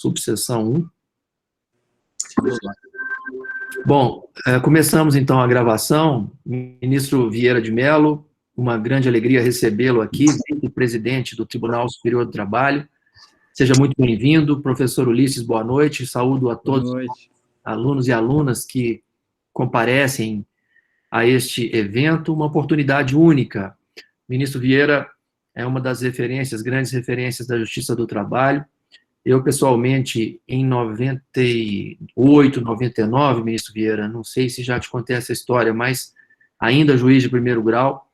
subseção 1. Bom, começamos então a gravação. Ministro Vieira de Mello, uma grande alegria recebê-lo aqui, vice-presidente do Tribunal Superior do Trabalho. Seja muito bem-vindo. Professor Ulisses, boa noite. Saúdo a todos os alunos e alunas que comparecem a este evento, uma oportunidade única. Ministro Vieira é uma das referências, grandes referências da Justiça do Trabalho. Eu, pessoalmente, em 98, 99, ministro Vieira, não sei se já te contei essa história, mas ainda juiz de primeiro grau,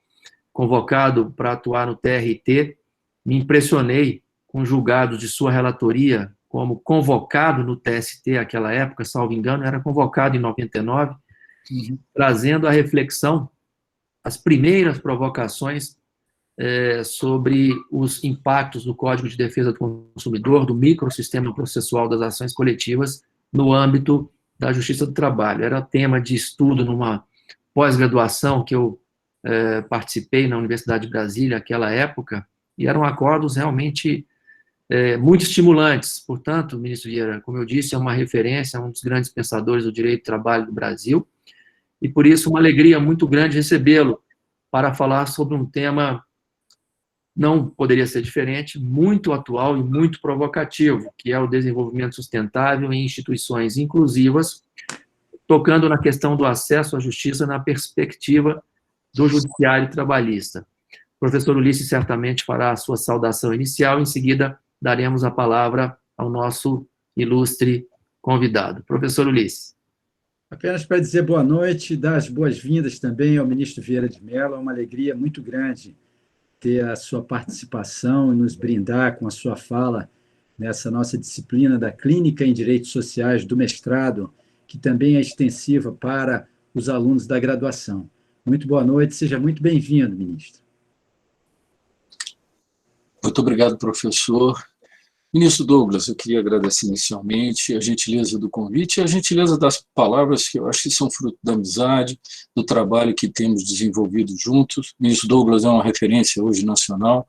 convocado para atuar no TRT, me impressionei com o julgado de sua relatoria como convocado no TST naquela época, salvo engano, era convocado em 99, trazendo a reflexão, as primeiras provocações sobre os impactos do Código de Defesa do Consumidor, do microsistema processual das ações coletivas, no âmbito da Justiça do Trabalho. Era tema de estudo numa pós-graduação que eu participei na Universidade de Brasília naquela época, e eram acordos realmente muito estimulantes. Portanto, ministro Vieira, como eu disse, é uma referência, é um dos grandes pensadores do direito do trabalho do Brasil, e por isso uma alegria muito grande recebê-lo para falar sobre um tema, não poderia ser diferente, muito atual e muito provocativo, que é o desenvolvimento sustentável em instituições inclusivas, tocando na questão do acesso à justiça na perspectiva do judiciário trabalhista. O professor Ulisses certamente fará a sua saudação inicial, em seguida daremos a palavra ao nosso ilustre convidado. Professor Ulisses. Apenas para dizer boa noite, dar as boas-vindas também ao ministro Vieira de Mello. É uma alegria muito grande ter a sua participação e nos brindar com a sua fala nessa nossa disciplina da Clínica em Direitos Sociais do mestrado, que também é extensiva para os alunos da graduação. Muito boa noite, seja muito bem-vindo, ministro. Muito obrigado, professor. Ministro Douglas, eu queria agradecer inicialmente a gentileza do convite e a gentileza das palavras, que eu acho que são fruto da amizade, do trabalho que temos desenvolvido juntos. O ministro Douglas é uma referência hoje nacional,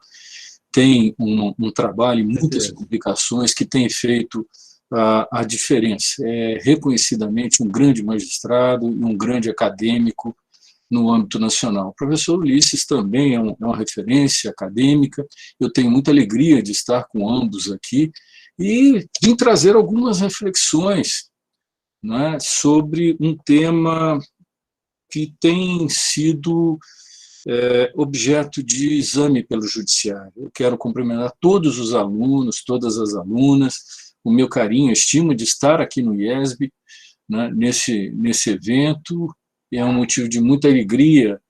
tem um trabalho em muitas publicações que tem feito a diferença. É reconhecidamente um grande magistrado e um grande acadêmico no âmbito nacional. O professor Ulisses também é uma referência acadêmica, eu tenho muita alegria de estar com ambos aqui e de trazer algumas reflexões, né, sobre um tema que tem sido objeto de exame pelo judiciário. Eu quero cumprimentar todos os alunos, todas as alunas, o meu carinho, a estima de estar aqui no IESB, né, nesse evento. É um motivo de muita alegria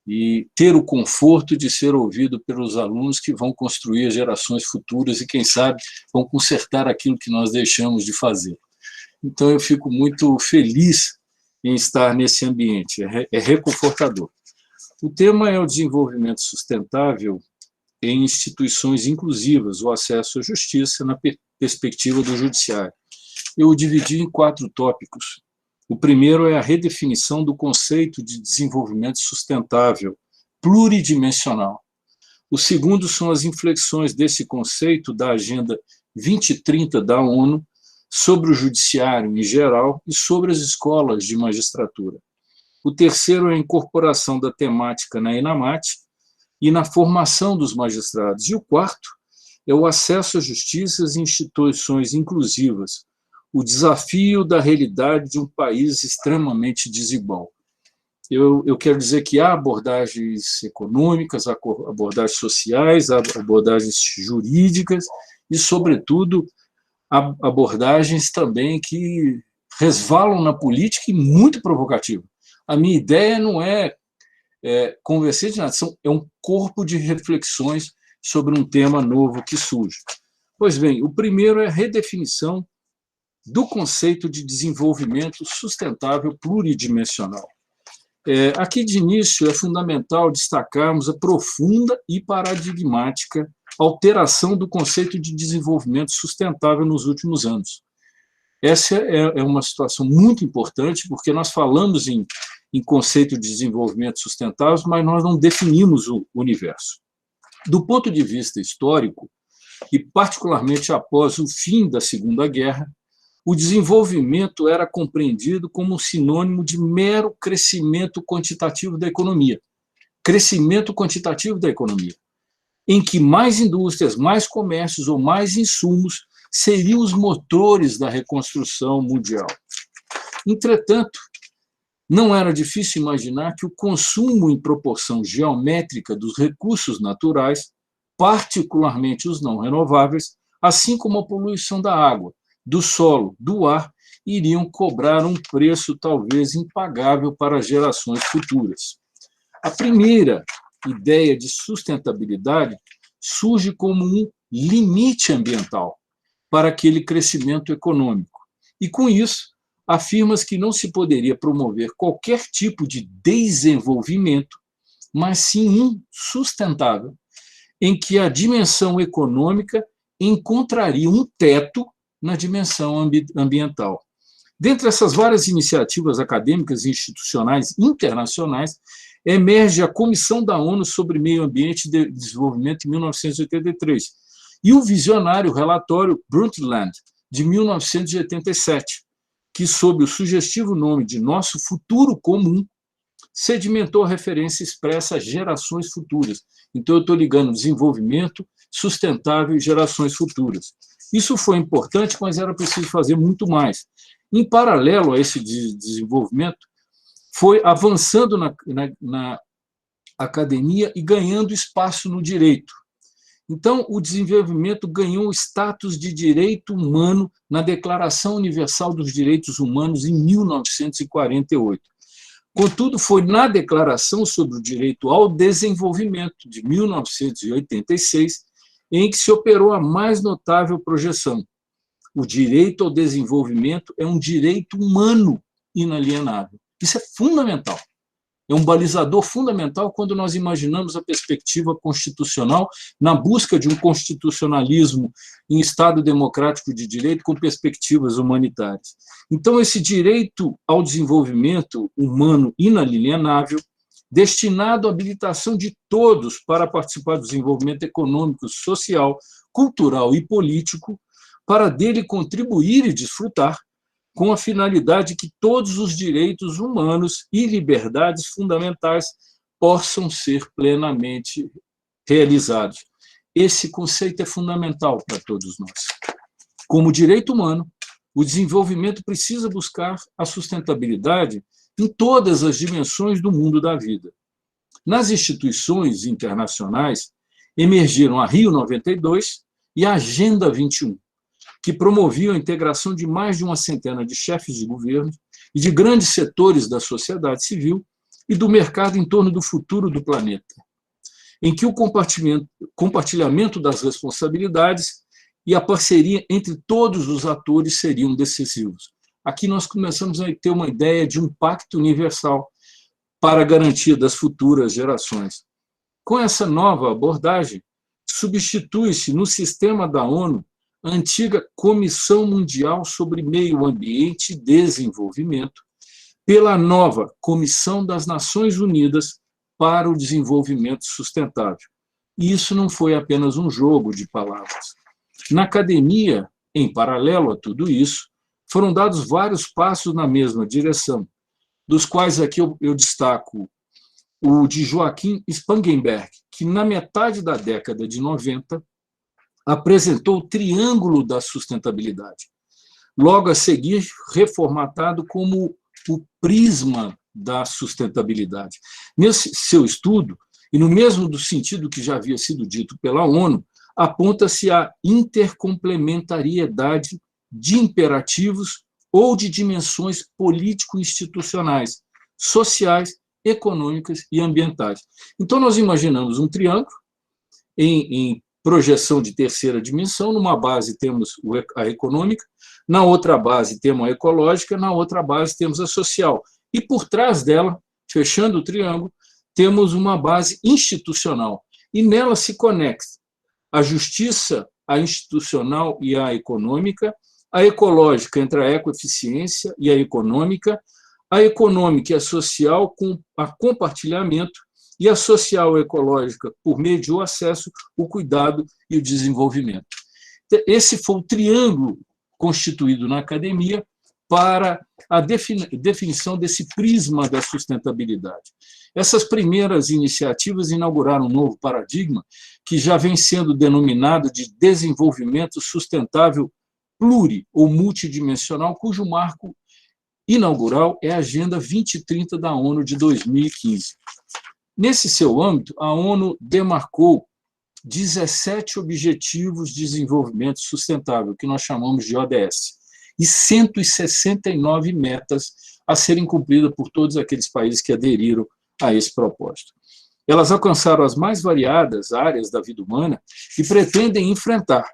e ter o conforto de ser ouvido pelos alunos que vão construir as gerações futuras e, quem sabe, vão consertar aquilo que nós deixamos de fazer. Então, eu fico muito feliz em estar nesse ambiente, é reconfortador. O tema é o desenvolvimento sustentável em instituições inclusivas, o acesso à justiça na perspectiva do judiciário. Eu o dividi em 4 tópicos. O primeiro é a redefinição do conceito de desenvolvimento sustentável, pluridimensional. O segundo são as inflexões desse conceito da Agenda 2030 da ONU sobre o judiciário em geral e sobre as escolas de magistratura. O terceiro é a incorporação da temática na ENAMAT e na formação dos magistrados. E o quarto é o acesso à justiça em instituições inclusivas, o desafio da realidade de um país extremamente desigual. Eu quero dizer que há abordagens econômicas, há abordagens sociais, há abordagens jurídicas e, sobretudo, há abordagens também que resvalam na política e muito provocativas. A minha ideia não é convencer de nada, é um corpo de reflexões sobre um tema novo que surge. Pois bem, o primeiro é a redefinição do conceito de desenvolvimento sustentável pluridimensional. Aqui, de início, é fundamental destacarmos a profunda e paradigmática alteração do conceito de desenvolvimento sustentável nos últimos anos. Essa é uma situação muito importante, porque nós falamos em conceito de desenvolvimento sustentável, mas nós não definimos o universo. Do ponto de vista histórico, e particularmente após o fim da Segunda Guerra, o desenvolvimento era compreendido como um sinônimo de mero crescimento quantitativo da economia. Crescimento quantitativo da economia, em que mais indústrias, mais comércios ou mais insumos seriam os motores da reconstrução mundial. Entretanto, não era difícil imaginar que o consumo em proporção geométrica dos recursos naturais, particularmente os não renováveis, assim como a poluição da água, do solo, do ar, iriam cobrar um preço talvez impagável para gerações futuras. A primeira ideia de sustentabilidade surge como um limite ambiental para aquele crescimento econômico. E, com isso, afirma-se que não se poderia promover qualquer tipo de desenvolvimento, mas sim um sustentável, em que a dimensão econômica encontraria um teto na dimensão ambiental. Dentre essas várias iniciativas acadêmicas e institucionais internacionais, emerge a Comissão da ONU sobre Meio Ambiente e Desenvolvimento, em 1983, e o visionário relatório Brundtland, de 1987, que, sob o sugestivo nome de Nosso Futuro Comum, sedimentou a referência expressa a gerações futuras. Então, eu estou ligando desenvolvimento sustentável e gerações futuras. Isso foi importante, mas era preciso fazer muito mais. Em paralelo a esse desenvolvimento, foi avançando na academia e ganhando espaço no direito. Então, o desenvolvimento ganhou o status de direito humano na Declaração Universal dos Direitos Humanos, em 1948. Contudo, foi na Declaração sobre o Direito ao Desenvolvimento, de 1986, em que se operou a mais notável projeção. O direito ao desenvolvimento é um direito humano inalienável. Isso é fundamental. É um balizador fundamental quando nós imaginamos a perspectiva constitucional na busca de um constitucionalismo em Estado democrático de direito com perspectivas humanitárias. Então, esse direito ao desenvolvimento humano inalienável, destinado à habilitação de todos para participar do desenvolvimento econômico, social, cultural e político, para dele contribuir e desfrutar, com a finalidade de que todos os direitos humanos e liberdades fundamentais possam ser plenamente realizados. Esse conceito é fundamental para todos nós. Como direito humano, o desenvolvimento precisa buscar a sustentabilidade em todas as dimensões do mundo da vida. Nas instituições internacionais, emergiram a Rio 92 e a Agenda 21, que promoviam a integração de mais de uma centena de chefes de governo e de grandes setores da sociedade civil e do mercado em torno do futuro do planeta, em que o compartilhamento das responsabilidades e a parceria entre todos os atores seriam decisivos. Aqui nós começamos a ter uma ideia de um pacto universal para a garantia das futuras gerações. Com essa nova abordagem, substitui-se no sistema da ONU a antiga Comissão Mundial sobre Meio Ambiente e Desenvolvimento pela nova Comissão das Nações Unidas para o Desenvolvimento Sustentável. E isso não foi apenas um jogo de palavras. Na academia, em paralelo a tudo isso, foram dados vários passos na mesma direção, dos quais aqui eu destaco o de Joachim Spangenberg, que na metade da década de 90 apresentou o triângulo da sustentabilidade, logo a seguir reformatado como o prisma da sustentabilidade. Nesse seu estudo, e no mesmo do sentido que já havia sido dito pela ONU, aponta-se a intercomplementariedade de imperativos ou de dimensões político-institucionais, sociais, econômicas e ambientais. Então, nós imaginamos um triângulo em projeção de terceira dimensão. Numa base temos a econômica, na outra base temos a ecológica, na outra base temos a social. E por trás dela, fechando o triângulo, temos uma base institucional. E nela se conecta a justiça, a institucional e a econômica, a ecológica entre a ecoeficiência e a econômica e a social com a compartilhamento e a social e ecológica, por meio de o acesso, o cuidado e o desenvolvimento. Esse foi o triângulo constituído na academia para a definição desse prisma da sustentabilidade. Essas primeiras iniciativas inauguraram um novo paradigma que já vem sendo denominado de desenvolvimento sustentável pluri- ou multidimensional, cujo marco inaugural é a Agenda 2030 da ONU de 2015. Nesse seu âmbito, a ONU demarcou 17 Objetivos de Desenvolvimento Sustentável, que nós chamamos de ODS, e 169 metas a serem cumpridas por todos aqueles países que aderiram a esse propósito. Elas alcançaram as mais variadas áreas da vida humana e pretendem enfrentar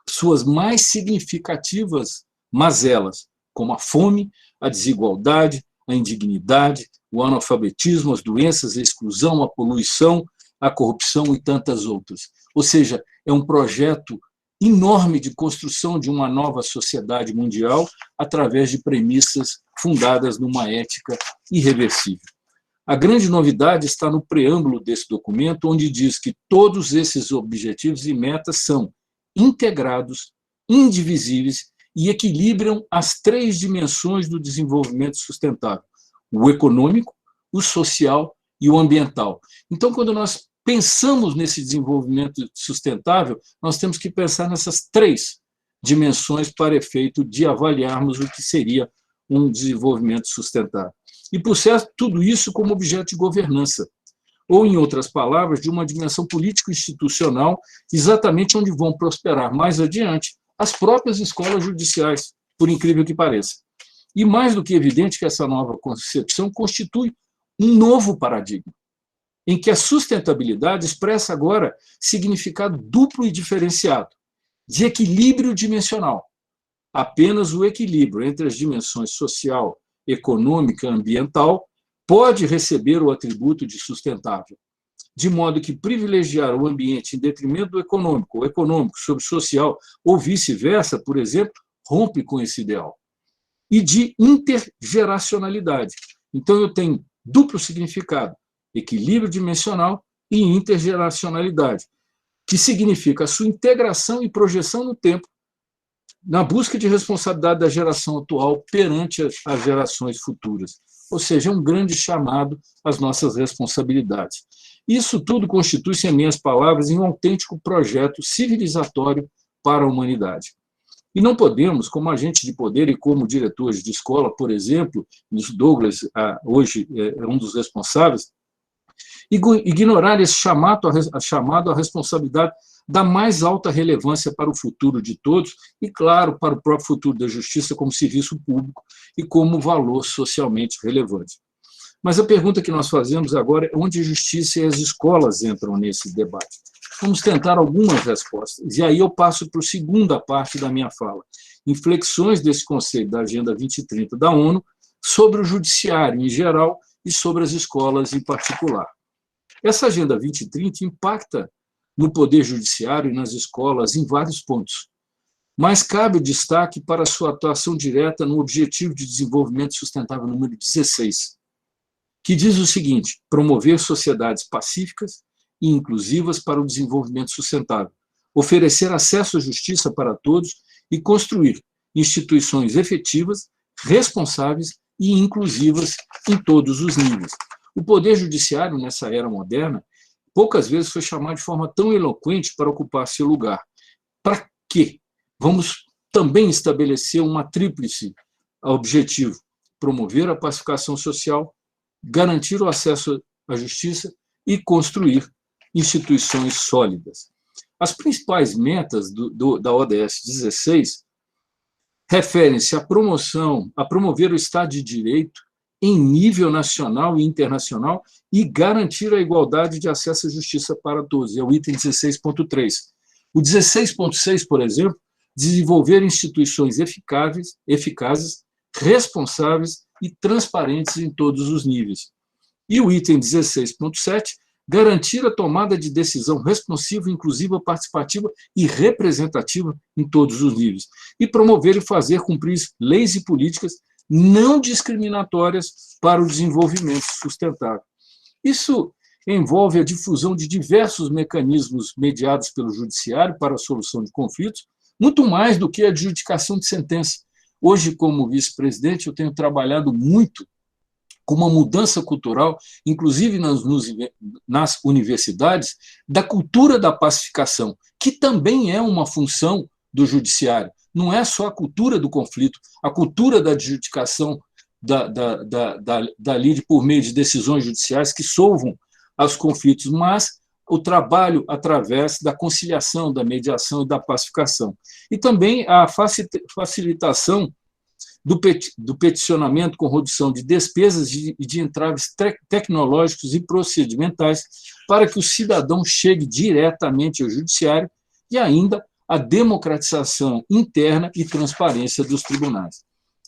suas mais significativas mazelas, como a fome, a desigualdade, a indignidade, o analfabetismo, as doenças, a exclusão, a poluição, a corrupção e tantas outras. Ou seja, é um projeto enorme de construção de uma nova sociedade mundial através de premissas fundadas numa ética irreversível. A grande novidade está no preâmbulo desse documento, onde diz que todos esses objetivos e metas são integrados, indivisíveis e equilibram as 3 dimensões do desenvolvimento sustentável: o econômico, o social e o ambiental. Então, quando nós pensamos nesse desenvolvimento sustentável, nós temos que pensar nessas 3 dimensões para efeito de avaliarmos o que seria um desenvolvimento sustentável. E, por certo, tudo isso como objeto de governança, ou, em outras palavras, de uma dimensão político-institucional, exatamente onde vão prosperar mais adiante as próprias escolas judiciais, por incrível que pareça. E mais do que evidente que essa nova concepção constitui um novo paradigma, em que a sustentabilidade expressa agora significado duplo e diferenciado, de equilíbrio dimensional. Apenas o equilíbrio entre as dimensões social, econômica e ambiental pode receber o atributo de sustentável, de modo que privilegiar o ambiente em detrimento do econômico, ou econômico sobre o social, ou vice-versa, por exemplo, rompe com esse ideal. E de intergeracionalidade. Então, eu tenho duplo significado: equilíbrio dimensional e intergeracionalidade, que significa a sua integração e projeção no tempo, na busca de responsabilidade da geração atual perante as gerações futuras. Ou seja, é um grande chamado às nossas responsabilidades. Isso tudo constitui-se, em minhas palavras, em um autêntico projeto civilizatório para a humanidade. E não podemos, como agente de poder e como diretores de escola, por exemplo, o Douglas hoje é um dos responsáveis, ignorar esse chamado à responsabilidade da mais alta relevância para o futuro de todos e, claro, para o próprio futuro da justiça como serviço público e como valor socialmente relevante. Mas a pergunta que nós fazemos agora é onde a justiça e as escolas entram nesse debate. Vamos tentar algumas respostas. E aí eu passo para a segunda parte da minha fala, inflexões desse conceito da Agenda 2030 da ONU sobre o judiciário em geral e sobre as escolas em particular. Essa Agenda 2030 impacta no poder judiciário e nas escolas em vários pontos, mas cabe o destaque para a sua atuação direta no Objetivo de Desenvolvimento Sustentável número 16, que diz o seguinte: promover sociedades pacíficas e inclusivas para o desenvolvimento sustentável, oferecer acesso à justiça para todos e construir instituições efetivas, responsáveis e inclusivas em todos os níveis. O poder judiciário, nessa era moderna, poucas vezes foi chamado de forma tão eloquente para ocupar seu lugar. Para quê? Vamos também estabelecer uma tríplice objetivo: promover a pacificação social, garantir o acesso à justiça e construir instituições sólidas. As principais metas da ODS 16 referem-se à promover o Estado de Direito em nível nacional e internacional e garantir a igualdade de acesso à justiça para todos. É o item 16.3. O 16.6, por exemplo, desenvolver instituições eficazes, responsáveis e transparentes em todos os níveis. E o item 16.7, garantir a tomada de decisão responsiva, inclusiva, participativa e representativa em todos os níveis. E promover e fazer cumprir leis e políticas não discriminatórias para o desenvolvimento sustentável. Isso envolve a difusão de diversos mecanismos mediados pelo judiciário para a solução de conflitos, muito mais do que a adjudicação de sentença. Hoje, como vice-presidente, eu tenho trabalhado muito com uma mudança cultural, inclusive nas universidades, da cultura da pacificação, que também é uma função do judiciário. Não é só a cultura do conflito, a cultura da adjudicação da lide por meio de decisões judiciais que solvam os conflitos, mas o trabalho através da conciliação, da mediação e da pacificação. E também a facilitação do peticionamento com redução de despesas e de entraves tecnológicos e procedimentais para que o cidadão chegue diretamente ao judiciário e ainda a democratização interna e transparência dos tribunais.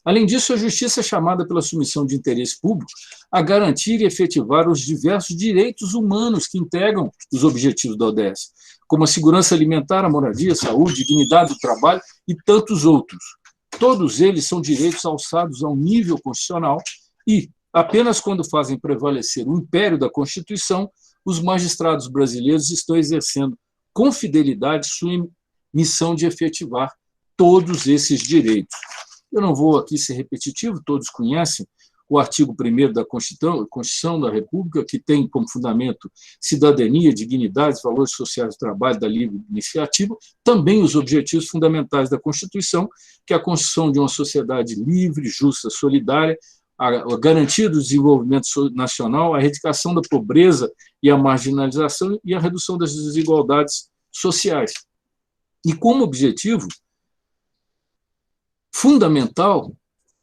Além disso, a justiça é chamada pela submissão de interesse público a garantir e efetivar os diversos direitos humanos que integram os objetivos da ODS, como a segurança alimentar, a moradia, a saúde, a dignidade do trabalho e tantos outros. Todos eles são direitos alçados ao nível constitucional e, apenas quando fazem prevalecer o império da Constituição, os magistrados brasileiros estão exercendo com fidelidade sua missão de efetivar todos esses direitos. Eu não vou aqui ser repetitivo, todos conhecem o artigo 1º da Constituição da República, que tem como fundamento cidadania, dignidade, valores sociais do trabalho, da livre iniciativa, também os objetivos fundamentais da Constituição, que é a construção de uma sociedade livre, justa, solidária, a garantia do desenvolvimento nacional, a erradicação da pobreza e a marginalização e a redução das desigualdades sociais. E como objetivo fundamental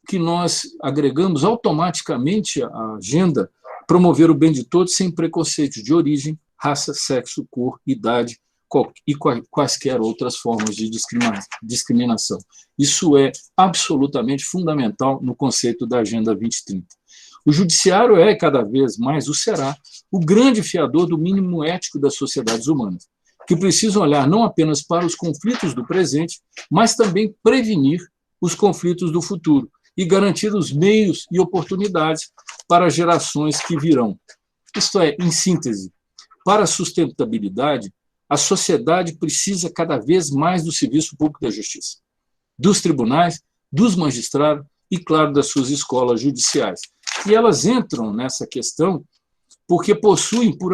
que nós agregamos automaticamente à agenda promover o bem de todos sem preconceitos de origem, raça, sexo, cor, idade e quaisquer outras formas de discriminação. Isso é absolutamente fundamental no conceito da Agenda 2030. O judiciário é, cada vez mais o será, o grande fiador do mínimo ético das sociedades humanas, que precisam olhar não apenas para os conflitos do presente, mas também prevenir os conflitos do futuro e garantir os meios e oportunidades para as gerações que virão. Isto é, em síntese, para a sustentabilidade, a sociedade precisa cada vez mais do serviço público da justiça, dos tribunais, dos magistrados e, claro, das suas escolas judiciais. E elas entram nessa questão porque possuem, por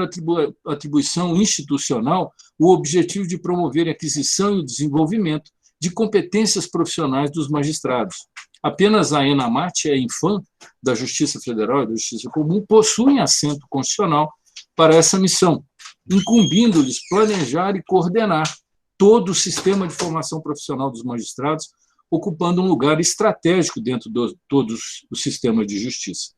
atribuição institucional, o objetivo de promover a aquisição e o desenvolvimento de competências profissionais dos magistrados. Apenas a ENAMAT e a INFAM, da Justiça Federal e da Justiça Comum, possuem assento constitucional para essa missão, incumbindo-lhes planejar e coordenar todo o sistema de formação profissional dos magistrados, ocupando um lugar estratégico dentro de todos os sistemas de justiça.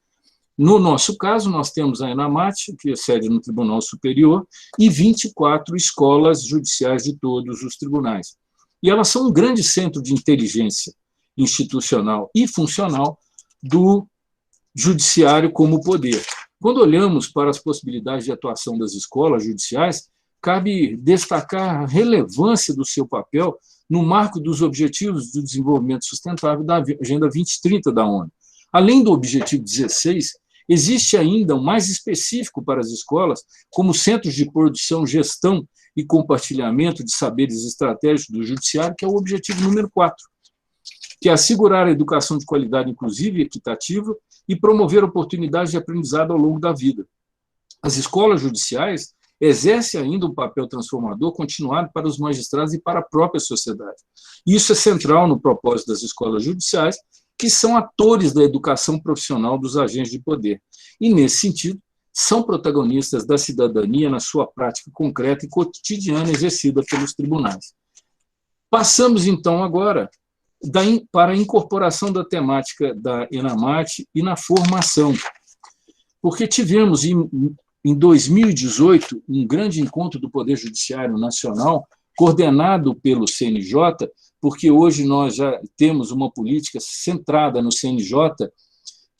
No nosso caso, nós temos a ENAMAT, que é sede no Tribunal Superior, e 24 escolas judiciais de todos os tribunais. E elas são um grande centro de inteligência institucional e funcional do judiciário como poder. Quando olhamos para as possibilidades de atuação das escolas judiciais, cabe destacar a relevância do seu papel no marco dos Objetivos do Desenvolvimento Sustentável da Agenda 2030 da ONU. Além do Objetivo 16, existe ainda um mais específico para as escolas, como centros de produção, gestão e compartilhamento de saberes estratégicos do judiciário, que é o objetivo número 4, que é assegurar a educação de qualidade inclusiva e equitativa e promover oportunidades de aprendizado ao longo da vida. As escolas judiciais exercem ainda um papel transformador continuado para os magistrados e para a própria sociedade. Isso é central no propósito das escolas judiciais, que são atores da educação profissional dos agentes de poder. E, nesse sentido, são protagonistas da cidadania na sua prática concreta e cotidiana exercida pelos tribunais. Passamos, então, agora para a incorporação da temática da ENAMAT e na formação, porque tivemos, em 2018, um grande encontro do Poder Judiciário Nacional, coordenado pelo CNJ, porque hoje nós já temos uma política centrada no CNJ,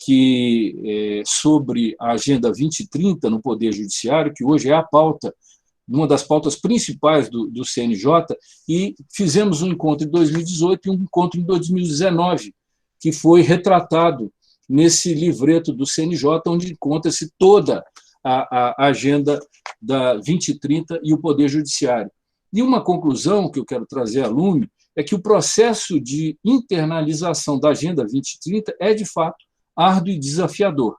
que sobre a Agenda 2030 no Poder Judiciário, que hoje é a pauta, uma das pautas principais do CNJ, e fizemos um encontro em 2018 e um encontro em 2019, que foi retratado nesse livreto do CNJ, onde encontra-se toda a agenda da 2030 e o Poder Judiciário. E uma conclusão que eu quero trazer à lume é que o processo de internalização da Agenda 2030 é, de fato, árduo e desafiador.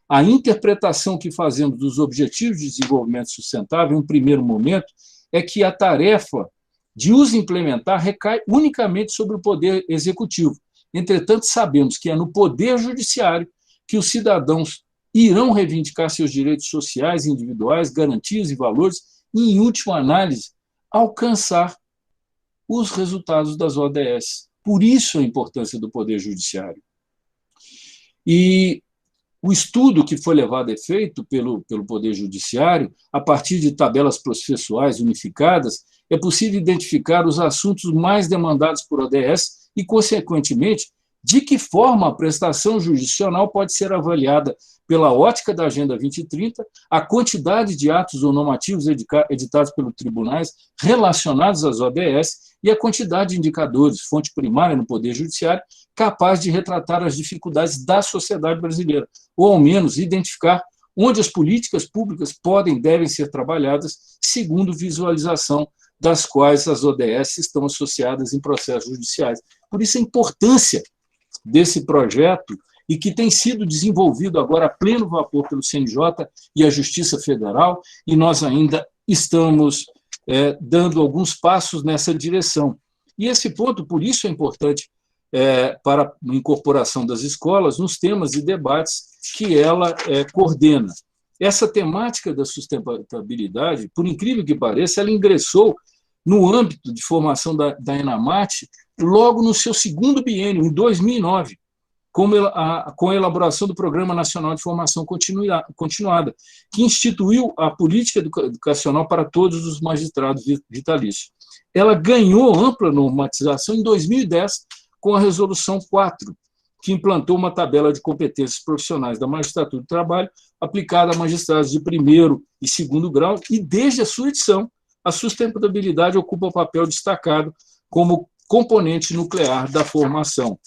A interpretação que fazemos dos Objetivos de Desenvolvimento Sustentável, em um primeiro momento, é que a tarefa de os implementar recai unicamente sobre o Poder Executivo. Entretanto, sabemos que é no Poder Judiciário que os cidadãos irão reivindicar seus direitos sociais individuais, garantias e valores, e, em última análise, alcançar os resultados das ODS. Por isso a importância do Poder Judiciário. E o estudo que foi levado a efeito pelo Poder Judiciário, a partir de tabelas processuais unificadas, é possível identificar os assuntos mais demandados por ODS e, consequentemente, de que forma a prestação jurisdicional pode ser avaliada pela ótica da Agenda 2030, a quantidade de atos ou normativos editados pelos tribunais relacionados às ODS e a quantidade de indicadores, fonte primária no Poder Judiciário, capaz de retratar as dificuldades da sociedade brasileira, ou, ao menos, identificar onde as políticas públicas podem e devem ser trabalhadas, segundo visualização das quais as ODS estão associadas em processos judiciais. Por isso a importância desse projeto, e que tem sido desenvolvido agora a pleno vapor pelo CNJ e a Justiça Federal, e nós ainda estamos dando alguns passos nessa direção. E esse ponto, por isso, é importante para a incorporação das escolas nos temas e debates que ela coordena. Essa temática da sustentabilidade, por incrível que pareça, ela ingressou no âmbito de formação da ENAMAT logo no seu segundo biênio, em 2009, com a elaboração do Programa Nacional de Formação Continuada, que instituiu a política educacional para todos os magistrados vitalícios. Ela ganhou ampla normatização em 2010 com a Resolução 4, que implantou uma tabela de competências profissionais da magistratura do trabalho aplicada a magistrados de primeiro e segundo grau, e desde a sua edição, a sustentabilidade ocupa um papel destacado como componente nuclear da formação.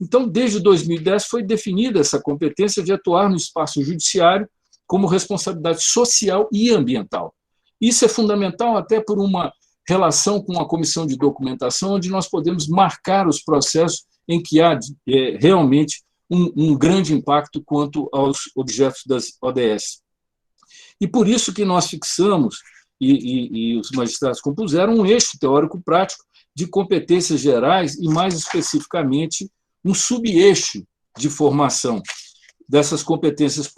Então, desde 2010, foi definida essa competência de atuar no espaço judiciário como responsabilidade social e ambiental. Isso é fundamental até por uma relação com a comissão de documentação, onde nós podemos marcar os processos em que há realmente um grande impacto quanto aos objetos das ODS. E por isso que nós fixamos, e os magistrados compuseram, um eixo teórico-prático de competências gerais e, mais especificamente, um sub-eixo de formação dessas competências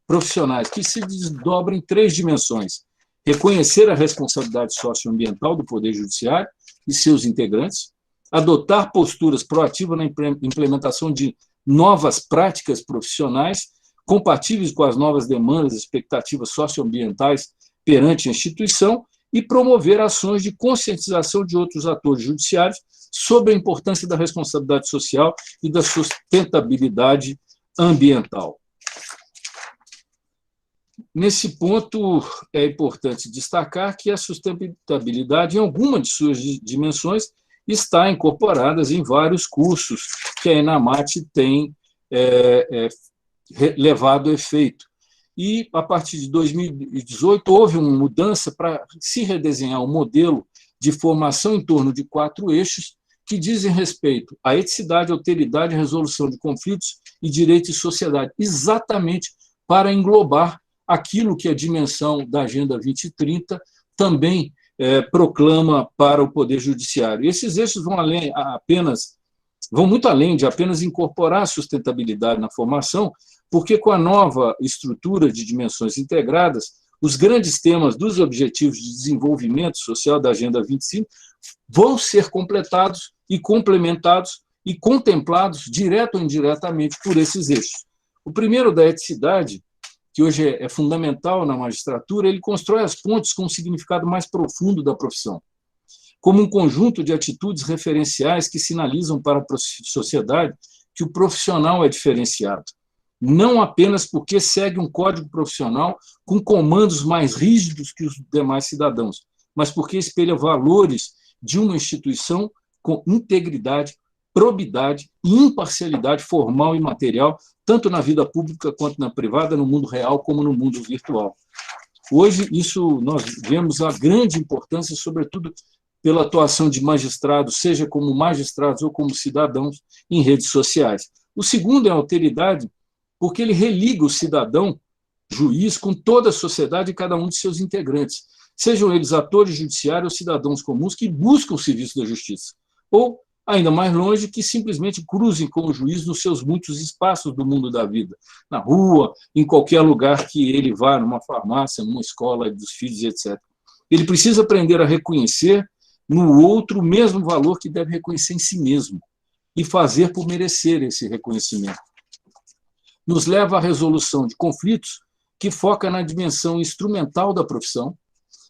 profissionais, que se desdobram em 3 dimensões: reconhecer a responsabilidade socioambiental do Poder Judiciário e seus integrantes, adotar posturas proativas na implementação de novas práticas profissionais compatíveis com as novas demandas e expectativas socioambientais perante a instituição e promover ações de conscientização de outros atores judiciários sobre a importância da responsabilidade social e da sustentabilidade ambiental. Nesse ponto, é importante destacar que a sustentabilidade, em alguma de suas dimensões, está incorporada em vários cursos que a ENAMAT tem levado a efeito. E, a partir de 2018, houve uma mudança para se redesenhar um modelo de formação em torno de 4 eixos que dizem respeito à eticidade, alteridade, resolução de conflitos e direito e sociedade, exatamente para englobar aquilo que a dimensão da Agenda 2030 também proclama para o Poder Judiciário. E esses eixos vão muito além de apenas incorporar a sustentabilidade na formação, porque com a nova estrutura de dimensões integradas, os grandes temas dos Objetivos de Desenvolvimento Social da Agenda 25 vão ser completados e complementados e contemplados, direto ou indiretamente, por esses eixos. O primeiro, da eticidade, que hoje é fundamental na magistratura, ele constrói as pontes com um significado mais profundo da profissão, como um conjunto de atitudes referenciais que sinalizam para a sociedade que o profissional é diferenciado, não apenas porque segue um código profissional com comandos mais rígidos que os demais cidadãos, mas porque espelha valores de uma instituição com integridade, probidade e imparcialidade formal e material, tanto na vida pública quanto na privada, no mundo real como no mundo virtual. Hoje, isso nós vemos a grande importância, sobretudo pela atuação de magistrados, seja como magistrados ou como cidadãos, em redes sociais. O segundo é a alteridade, porque ele religa o cidadão, juiz, com toda a sociedade e cada um de seus integrantes, sejam eles atores judiciários ou cidadãos comuns que buscam o serviço da justiça, ou, ainda mais longe, que simplesmente cruzem com o juiz nos seus muitos espaços do mundo da vida, na rua, em qualquer lugar que ele vá, numa farmácia, numa escola dos filhos, etc. Ele precisa aprender a reconhecer no outro o mesmo valor que deve reconhecer em si mesmo e fazer por merecer esse reconhecimento. Nos leva à resolução de conflitos que foca na dimensão instrumental da profissão,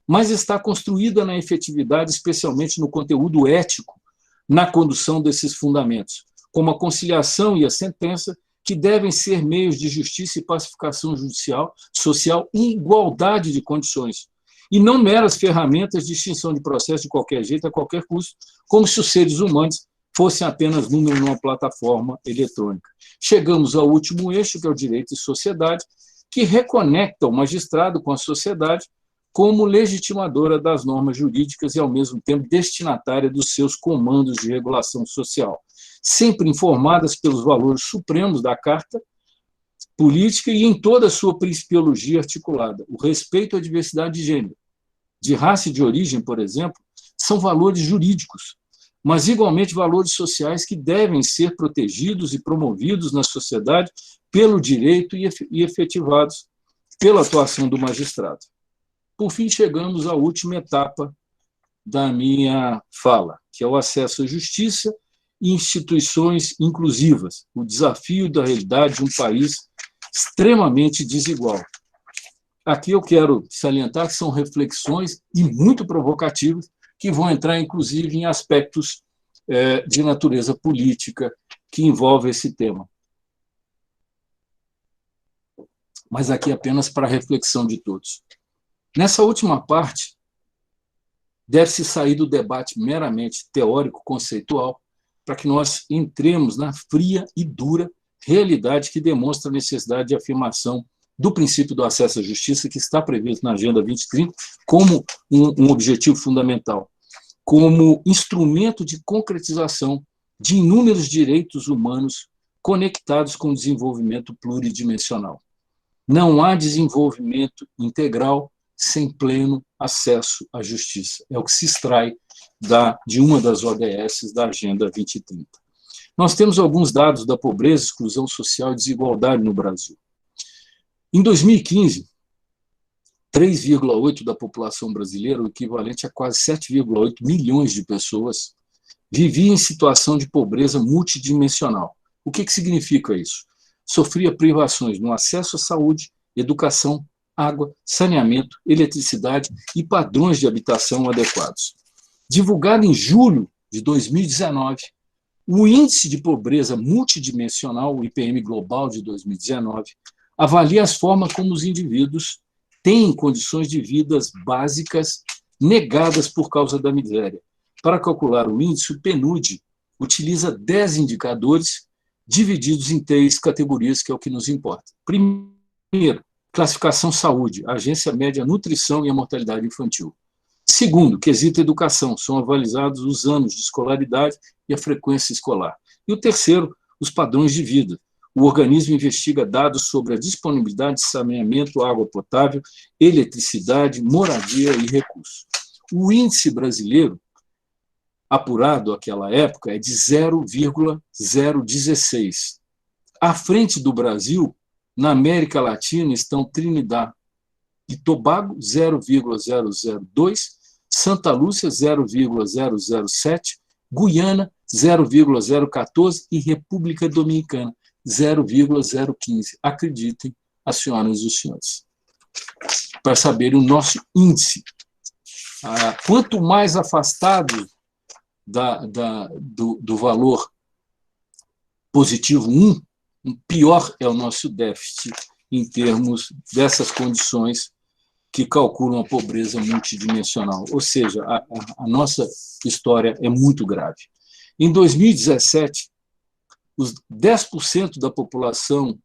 mas está construída na efetividade, especialmente no conteúdo ético, na condução desses fundamentos, como a conciliação e a sentença, que devem ser meios de justiça e pacificação judicial, social em igualdade de condições, e não meras ferramentas de extinção de processo de qualquer jeito, a qualquer custo, como se os seres humanos fossem apenas números numa plataforma eletrônica. Chegamos ao último eixo, que é o direito e sociedade, que reconecta o magistrado com a sociedade como legitimadora das normas jurídicas e, ao mesmo tempo, destinatária dos seus comandos de regulação social, sempre informadas pelos valores supremos da Carta Política e em toda a sua principiologia articulada. O respeito à diversidade de gênero, de raça e de origem, por exemplo, são valores jurídicos, mas igualmente valores sociais que devem ser protegidos e promovidos na sociedade pelo direito e efetivados pela atuação do magistrado. Por fim, chegamos à última etapa da minha fala, que é o acesso à justiça e instituições inclusivas, o desafio da realidade de um país extremamente desigual. Aqui eu quero salientar que são reflexões e muito provocativas, que vão entrar, inclusive, em aspectos de natureza política que envolvem esse tema. Mas aqui apenas para a reflexão de todos. Nessa última parte, deve-se sair do debate meramente teórico-conceitual para que nós entremos na fria e dura realidade que demonstra a necessidade de afirmação do princípio do acesso à justiça, que está previsto na Agenda 2030 como um objetivo fundamental, como instrumento de concretização de inúmeros direitos humanos conectados com o desenvolvimento pluridimensional. Não há desenvolvimento integral sem pleno acesso à justiça. É o que se extrai de uma das ODS da Agenda 2030. Nós temos alguns dados da pobreza, exclusão social e desigualdade no Brasil. Em 2015, 3,8% da população brasileira, o equivalente a quase 7,8 milhões de pessoas, vivia em situação de pobreza multidimensional. O que significa isso? Sofria privações no acesso à saúde, educação, água, saneamento, eletricidade e padrões de habitação adequados. Divulgado em julho de 2019, o Índice de Pobreza Multidimensional, o IPM Global de 2019, avalia as formas como os indivíduos têm condições de vidas básicas negadas por causa da miséria. Para calcular o índice, o PNUD utiliza 10 indicadores divididos em 3 categorias, que é o que nos importa. Primeiro, classificação saúde, agência média nutrição e a mortalidade infantil. Segundo, quesito educação, são avaliados os anos de escolaridade e a frequência escolar. E o terceiro, os padrões de vida. O organismo investiga dados sobre a disponibilidade de saneamento, água potável, eletricidade, moradia e recursos. O índice brasileiro, apurado naquela época, é de 0,016. À frente do Brasil, na América Latina, estão Trinidad e Tobago, 0,002, Santa Lúcia, 0,007, Guiana, 0,014 e República Dominicana, 0,015. Acreditem, as senhoras e os senhores, para saberem o nosso índice. Quanto mais afastado do valor positivo 1, pior é o nosso déficit em termos dessas condições que calculam a pobreza multidimensional. Ou seja, a nossa história é muito grave. Em 2017, os 10% da população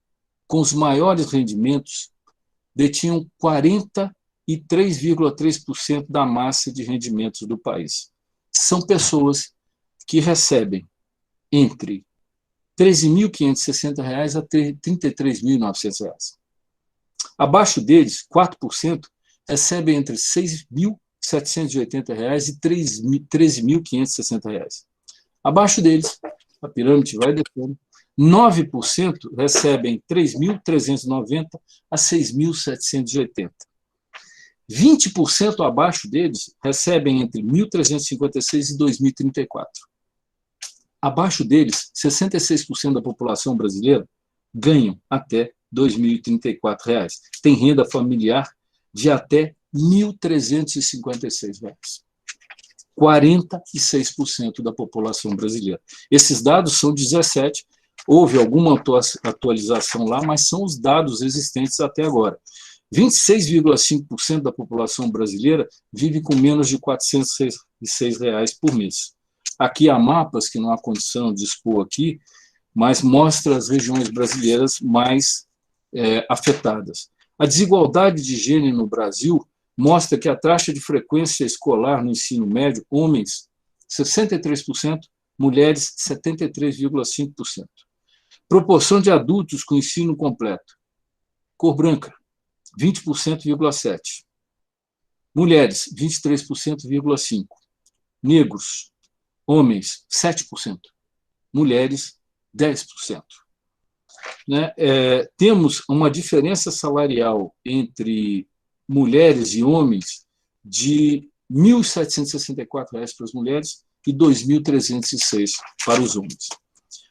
com os maiores rendimentos detinham 43,3% da massa de rendimentos do país. São pessoas que recebem entre R$ 13.560 a R$ 33.900. Abaixo deles, 4% recebem entre R$ 6.780 e R$ 13.560. Abaixo deles, a pirâmide vai descendo, 9% recebem R$ 3.390 a R$ 6.780. 20% abaixo deles recebem entre 1.356 e 2.034. Abaixo deles, 66% da população brasileira ganham até R$ 2.034. Tem renda familiar de até R$ 1.356. 46% da população brasileira. Esses dados são 17, houve alguma atualização lá, mas são os dados existentes até agora. 26,5% da população brasileira vive com menos de R$ 406 por mês. Aqui há mapas que não há condição de expor aqui, mas mostra as regiões brasileiras mais afetadas. A desigualdade de gênero no Brasil mostra que a taxa de frequência escolar no ensino médio, homens, 63%, mulheres, 73,5%. Proporção de adultos com ensino completo. Cor branca, 20,7%. Mulheres, 23,5%. Negros, homens, 7%. Mulheres, 10%. Né? Temos uma diferença salarial entre mulheres e homens de R$ 1.764 para as mulheres e R$ 2.306 para os homens.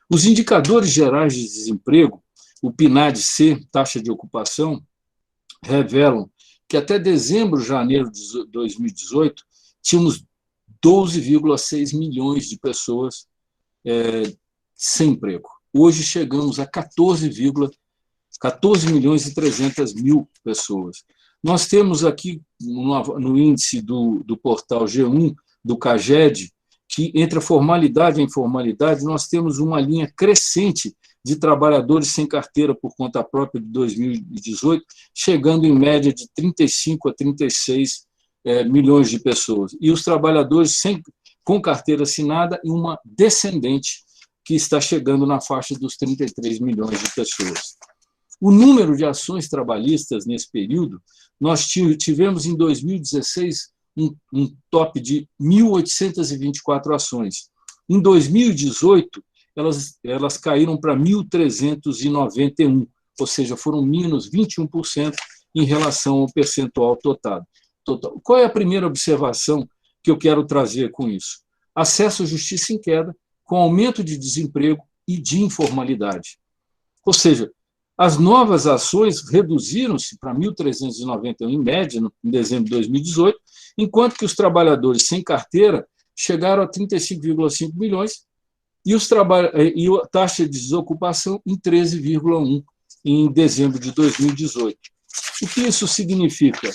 Os indicadores gerais de desemprego, o PNAD-C, taxa de ocupação, revelam que até dezembro, janeiro de 2018, tínhamos 12,6 milhões de pessoas sem emprego. Hoje chegamos a 14 milhões e 300 mil pessoas. Nós temos aqui, no índice do portal G1, do CAGED, que entre a formalidade e a informalidade, nós temos uma linha crescente de trabalhadores sem carteira por conta própria de 2018, chegando em média de 35 a 36 milhões de pessoas. E os trabalhadores com carteira assinada em uma descendente, que está chegando na faixa dos 33 milhões de pessoas. O número de ações trabalhistas nesse período, nós tivemos em 2016 um top de 1.824 ações. Em 2018, elas caíram para 1.391, ou seja, foram menos 21% em relação ao percentual total. Qual é a primeira observação que eu quero trazer com isso? Acesso à justiça em queda, com aumento de desemprego e de informalidade. Ou seja, as novas ações reduziram-se para 1.391 em média em dezembro de 2018, enquanto que os trabalhadores sem carteira chegaram a 35,5 milhões e a taxa de desocupação em 13,1 em dezembro de 2018. O que isso significa?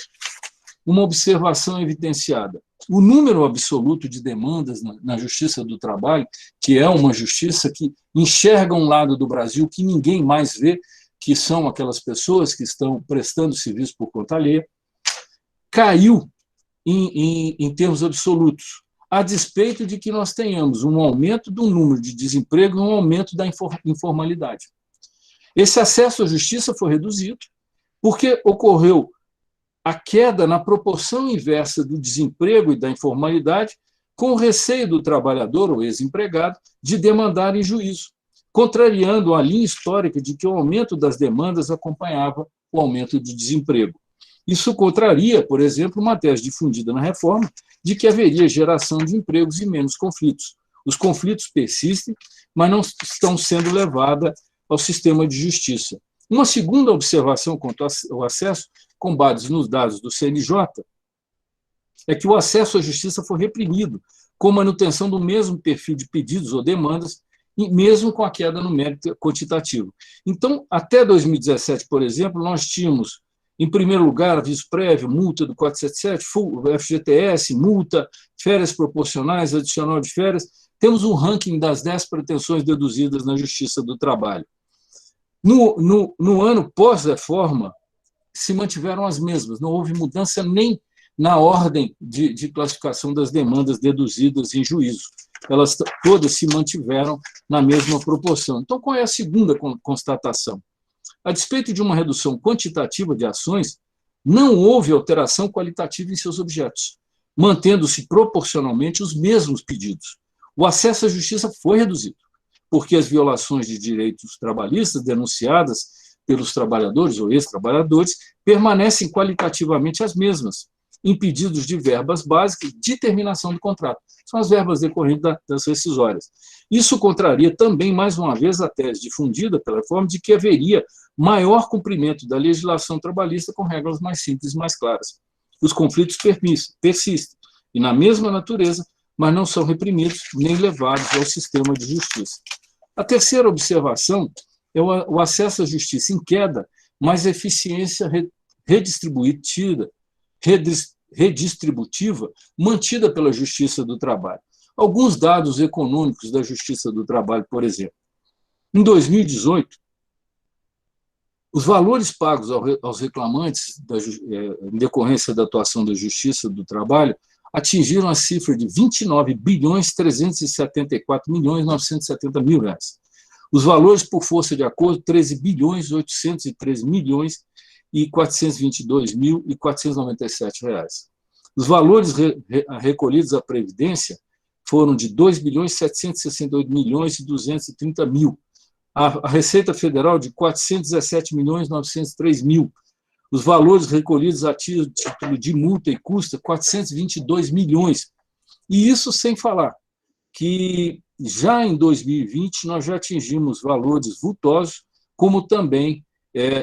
Uma observação evidenciada. O número absoluto de demandas na Justiça do Trabalho, que é uma justiça que enxerga um lado do Brasil que ninguém mais vê, que são aquelas pessoas que estão prestando serviço por conta alheia, caiu em termos absolutos, a despeito de que nós tenhamos um aumento do número de desemprego e um aumento da informalidade. Esse acesso à justiça foi reduzido porque ocorreu a queda na proporção inversa do desemprego e da informalidade, com o receio do trabalhador ou ex-empregado de demandar em juízo, contrariando a linha histórica de que o aumento das demandas acompanhava o aumento do desemprego. Isso contraria, por exemplo, uma tese difundida na reforma de que haveria geração de empregos e menos conflitos. Os conflitos persistem, mas não estão sendo levados ao sistema de justiça. Uma segunda observação quanto ao acesso, com base nos dados do CNJ, é que o acesso à justiça foi reprimido, com manutenção do mesmo perfil de pedidos ou demandas, mesmo com a queda no mérito quantitativo. Então, até 2017, por exemplo, nós tínhamos, em primeiro lugar, aviso prévio, multa do 477, FGTS, multa, férias proporcionais, adicional de férias, temos um ranking das 10 pretensões deduzidas na Justiça do Trabalho. No ano pós-reforma, se mantiveram as mesmas, não houve mudança nem na ordem de classificação das demandas deduzidas em juízo. Elas todas se mantiveram na mesma proporção. Então, qual é a segunda constatação? A despeito de uma redução quantitativa de ações, não houve alteração qualitativa em seus objetos, mantendo-se proporcionalmente os mesmos pedidos. O acesso à justiça foi reduzido, porque as violações de direitos trabalhistas denunciadas pelos trabalhadores ou ex-trabalhadores permanecem qualitativamente as mesmas, em pedidos de verbas básicas de terminação do contrato. São as verbas decorrentes das rescisórias. Isso contraria também, mais uma vez, a tese difundida pela reforma de que haveria maior cumprimento da legislação trabalhista com regras mais simples e mais claras. Os conflitos persistem, e na mesma natureza, mas não são reprimidos nem levados ao sistema de justiça. A terceira observação é o acesso à justiça em queda, mas a eficiência redistributiva mantida pela Justiça do Trabalho. Alguns dados econômicos da Justiça do Trabalho, por exemplo. Em 2018, os valores pagos aos reclamantes em decorrência da atuação da Justiça do Trabalho atingiram a cifra de 29.374.970.000 reais. Os valores por força de acordo, 13.813.422.497 reais. Os valores recolhidos à Previdência foram de 2.768.230.000. A Receita Federal de 417.903.000. Os valores recolhidos a título de multa e custa 422 milhões. E isso sem falar que já em 2020 nós já atingimos valores vultosos, como também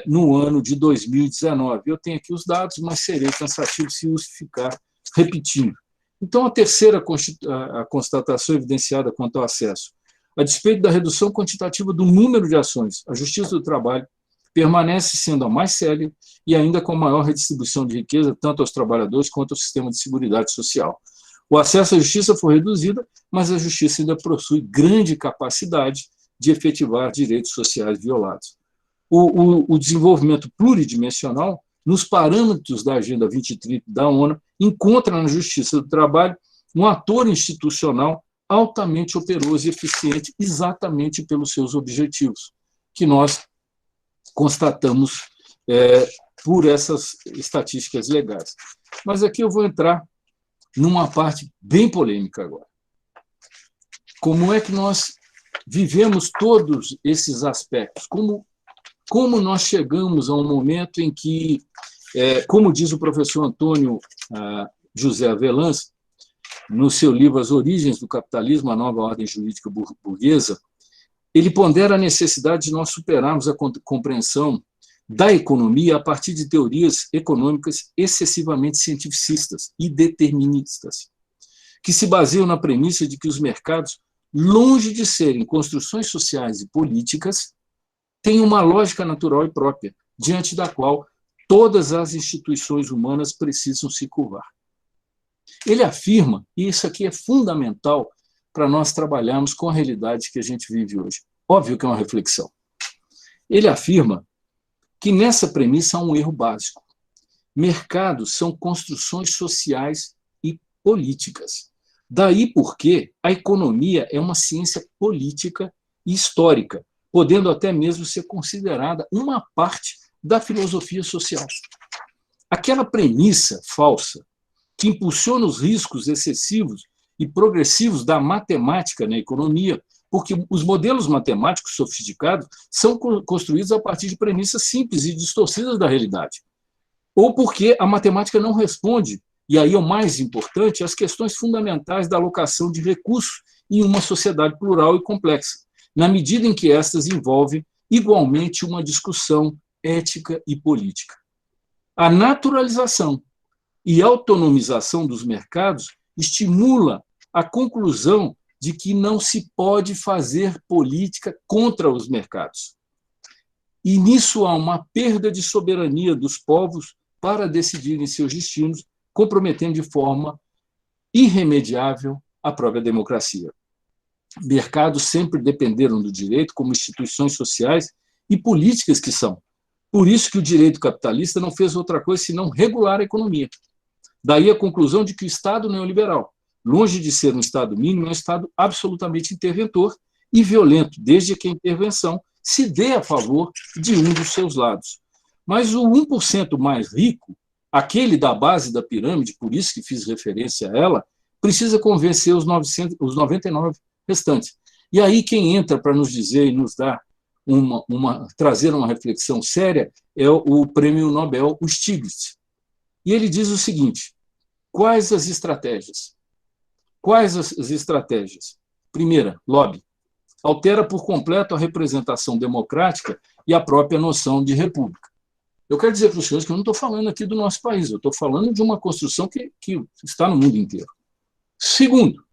no ano de 2019. Eu tenho aqui os dados, mas serei cansativo se os ficar repetindo. Então, a terceira constatação evidenciada quanto ao acesso. A despeito da redução quantitativa do número de ações, a Justiça do Trabalho permanece sendo a mais célere e ainda com maior redistribuição de riqueza, tanto aos trabalhadores quanto ao sistema de seguridade social. O acesso à justiça foi reduzido, mas a justiça ainda possui grande capacidade de efetivar direitos sociais violados. O desenvolvimento pluridimensional, nos parâmetros da Agenda 2030 da ONU, encontra na Justiça do Trabalho um ator institucional altamente operoso e eficiente exatamente pelos seus objetivos, que nós constatamos por essas estatísticas legais. Mas aqui eu vou entrar numa parte bem polêmica agora. Como é que nós vivemos todos esses aspectos? Como nós chegamos a um momento em que, como diz o professor Antônio José Avelãs, no seu livro As Origens do Capitalismo, a Nova Ordem Jurídica Burguesa, ele pondera a necessidade de nós superarmos a compreensão da economia a partir de teorias econômicas excessivamente cientificistas e deterministas, que se baseiam na premissa de que os mercados, longe de serem construções sociais e políticas, têm uma lógica natural e própria, diante da qual todas as instituições humanas precisam se curvar. Ele afirma, e isso aqui é fundamental para nós trabalharmos com a realidade que a gente vive hoje. Óbvio que é uma reflexão. Ele afirma que nessa premissa há um erro básico. Mercados são construções sociais e políticas. Daí porque a economia é uma ciência política e histórica, podendo até mesmo ser considerada uma parte da filosofia social. Aquela premissa falsa que impulsiona os riscos excessivos e progressivos da matemática na economia, porque os modelos matemáticos sofisticados são construídos a partir de premissas simples e distorcidas da realidade. Ou porque a matemática não responde, e aí é o mais importante, às questões fundamentais da alocação de recursos em uma sociedade plural e complexa, na medida em que estas envolvem igualmente uma discussão ética e política. A naturalização e autonomização dos mercados estimula a conclusão de que não se pode fazer política contra os mercados. E nisso há uma perda de soberania dos povos para decidirem seus destinos, comprometendo de forma irremediável a própria democracia. mercados sempre dependeram do direito como instituições sociais e políticas que são. Por isso que o direito capitalista não fez outra coisa senão regular a economia. Daí a conclusão de que o Estado neoliberal, longe de ser um Estado mínimo, é um Estado absolutamente interventor e violento, desde que a intervenção se dê a favor de um dos seus lados. Mas o 1% mais rico, aquele da base da pirâmide, por isso que fiz referência a ela, precisa convencer os 99 restantes. E aí quem entra para nos dizer e nos dar trazer uma reflexão séria é o prêmio Nobel, o Stiglitz. E ele diz o seguinte: quais as estratégias? Quais as estratégias? Primeira, lobby. Altera por completo a representação democrática e a própria noção de república. Eu quero dizer para os senhores que eu não estou falando aqui do nosso país, eu estou falando de uma construção que está no mundo inteiro. Segundo,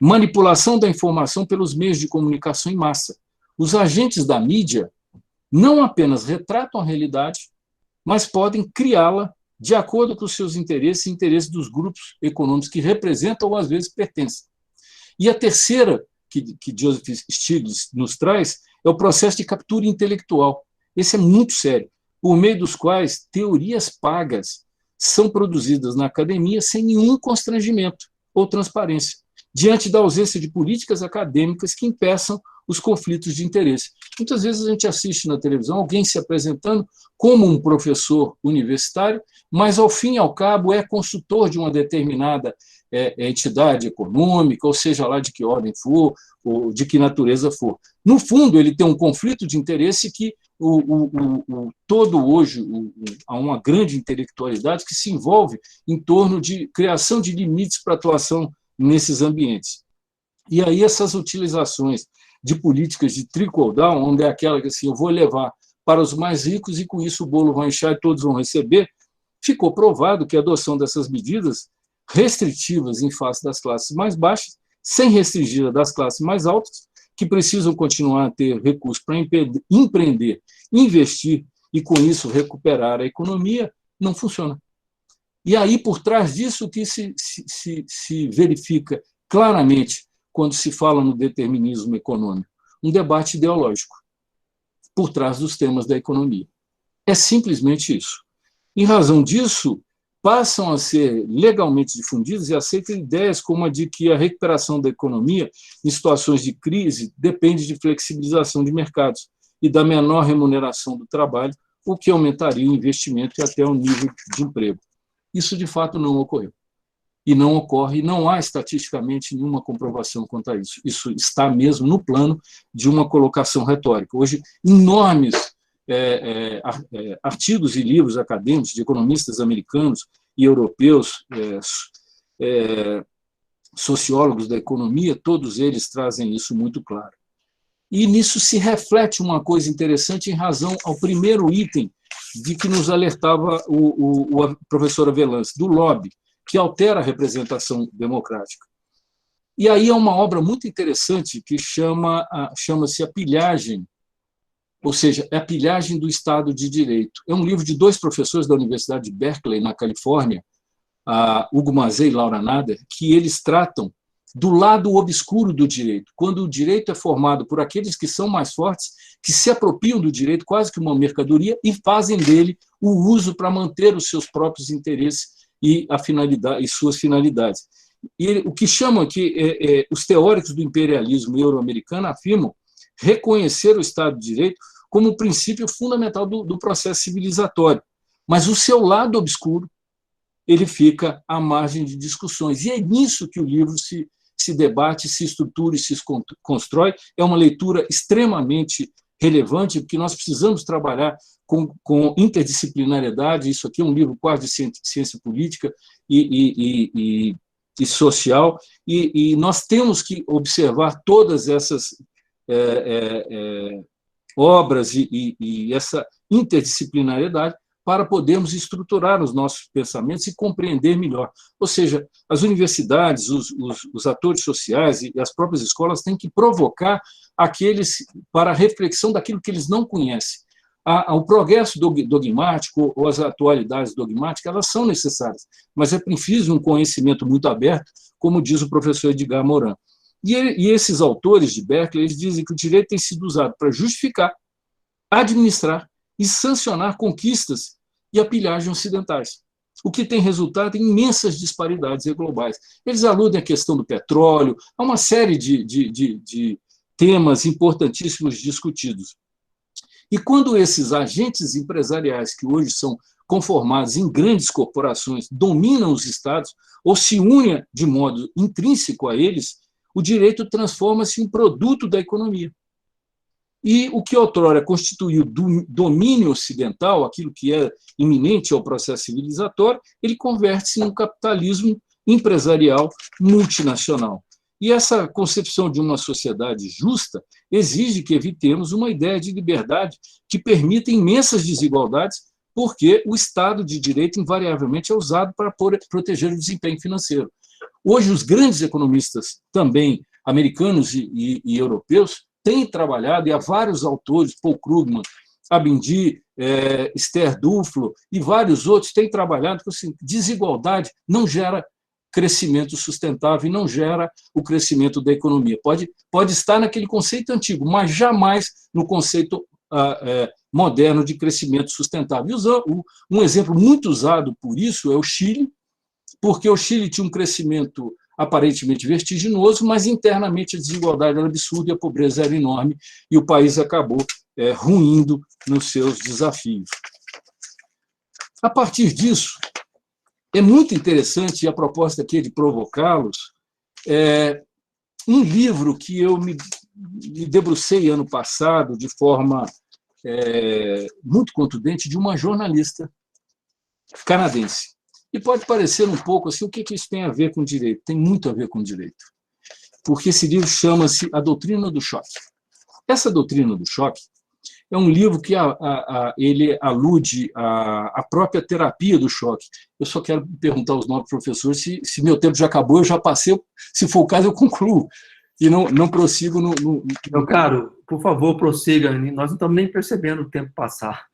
manipulação da informação pelos meios de comunicação em massa. Os agentes da mídia não apenas retratam a realidade, mas podem criá-la de acordo com os seus interesses e interesses dos grupos econômicos que representam ou às vezes pertencem. E a terceira que Joseph Stiglitz nos traz é o processo de captura intelectual. Esse é muito sério, por meio dos quais teorias pagas são produzidas na academia sem nenhum constrangimento ou transparência, diante da ausência de políticas acadêmicas que impeçam os conflitos de interesse. Muitas vezes a gente assiste na televisão alguém se apresentando como um professor universitário, mas, ao fim e ao cabo, é consultor de uma determinada entidade econômica, ou seja lá de que ordem for, ou de que natureza for. No fundo, ele tem um conflito de interesse que todo hoje há uma grande intelectualidade que se envolve em torno de criação de limites para atuação nesses ambientes. E aí essas utilizações de políticas de trickle-down, onde é aquela que assim, eu vou levar para os mais ricos e com isso o bolo vai inchar e todos vão receber, ficou provado que a adoção dessas medidas restritivas em face das classes mais baixas, sem restringir a das classes mais altas, que precisam continuar a ter recursos para empreender, investir e com isso recuperar a economia, não funciona. E aí, por trás disso, o que se verifica claramente quando se fala no determinismo econômico? Um debate ideológico por trás dos temas da economia. É simplesmente isso. Em razão disso, passam a ser legalmente difundidas e aceitam ideias como a de que a recuperação da economia em situações de crise depende de flexibilização de mercados e da menor remuneração do trabalho, o que aumentaria o investimento e até o nível de emprego. Isso, de fato, não ocorreu. E não ocorre, e não há estatisticamente nenhuma comprovação quanto a isso. Isso está mesmo no plano de uma colocação retórica. Hoje, enormes artigos e livros acadêmicos de economistas americanos e europeus, sociólogos da economia, todos eles trazem isso muito claro. E nisso se reflete uma coisa interessante em razão ao primeiro item de que nos alertava o professor Avelance, do lobby, que altera a representação democrática. E aí é uma obra muito interessante que chama-se A Pilhagem, ou seja, é a pilhagem do Estado de Direito. É um livro de dois professores da Universidade de Berkeley, na Califórnia, Hugo Mazet e Laura Nader, que eles tratam do lado obscuro do direito, quando o direito é formado por aqueles que são mais fortes, que se apropriam do direito quase que uma mercadoria e fazem dele o uso para manter os seus próprios interesses e suas finalidades. E o que chamam aqui, os teóricos do imperialismo euro-americano afirmam reconhecer o Estado de Direito como um princípio fundamental do processo civilizatório. Mas o seu lado obscuro, ele fica à margem de discussões. E é nisso que o livro se debate, se estrutura e se constrói. É uma leitura extremamente relevante, porque nós precisamos trabalhar com interdisciplinariedade. Isso aqui é um livro quase de ciência política e social, e nós temos que observar todas essas obras e essa interdisciplinariedade para podermos estruturar os nossos pensamentos e compreender melhor. Ou seja, as universidades, os atores sociais e as próprias escolas têm que provocar aqueles para a reflexão daquilo que eles não conhecem. O progresso dogmático ou as atualidades dogmáticas, elas são necessárias, mas é preciso um conhecimento muito aberto, como diz o professor Edgar Morin. E esses autores de Berkeley, eles dizem que o direito tem sido usado para justificar, administrar e sancionar conquistas e a pilhagem ocidentais, o que tem resultado em imensas disparidades globais. Eles aludem à questão do petróleo, a uma série de temas importantíssimos discutidos. E quando esses agentes empresariais, que hoje são conformados em grandes corporações, dominam os estados ou se unem de modo intrínseco a eles, o direito transforma-se em um produto da economia. E o que outrora constituiu domínio ocidental, aquilo que é iminente ao processo civilizatório, ele converte-se num capitalismo empresarial multinacional. E essa concepção de uma sociedade justa exige que evitemos uma ideia de liberdade que permita imensas desigualdades, porque o Estado de Direito invariavelmente é usado para proteger o desempenho financeiro. Hoje, os grandes economistas, também americanos e europeus, têm trabalhado, e há vários autores, Paul Krugman, Abindi, Esther Duflo e vários outros têm trabalhado que assim, desigualdade não gera crescimento sustentável e não gera o crescimento da economia. Pode estar naquele conceito antigo, mas jamais no conceito moderno de crescimento sustentável. Um exemplo muito usado por isso é o Chile, porque o Chile tinha um crescimento aparentemente vertiginoso, mas internamente a desigualdade era absurda e a pobreza era enorme, e o país acabou ruindo nos seus desafios. A partir disso, é muito interessante, e a proposta aqui é de provocá-los, um livro que eu me debrucei ano passado de forma muito contundente, de uma jornalista canadense. E pode parecer um pouco assim, o que isso tem a ver com direito? Tem muito a ver com direito. Porque esse livro chama-se A Doutrina do Choque. Essa Doutrina do Choque é um livro que ele alude à própria terapia do choque. Eu só quero perguntar aos novos professores se meu tempo já acabou, eu já passei, se for o caso, eu concluo. E não prossigo no... Meu caro, por favor, prossiga. Nós não estamos nem percebendo o tempo passar.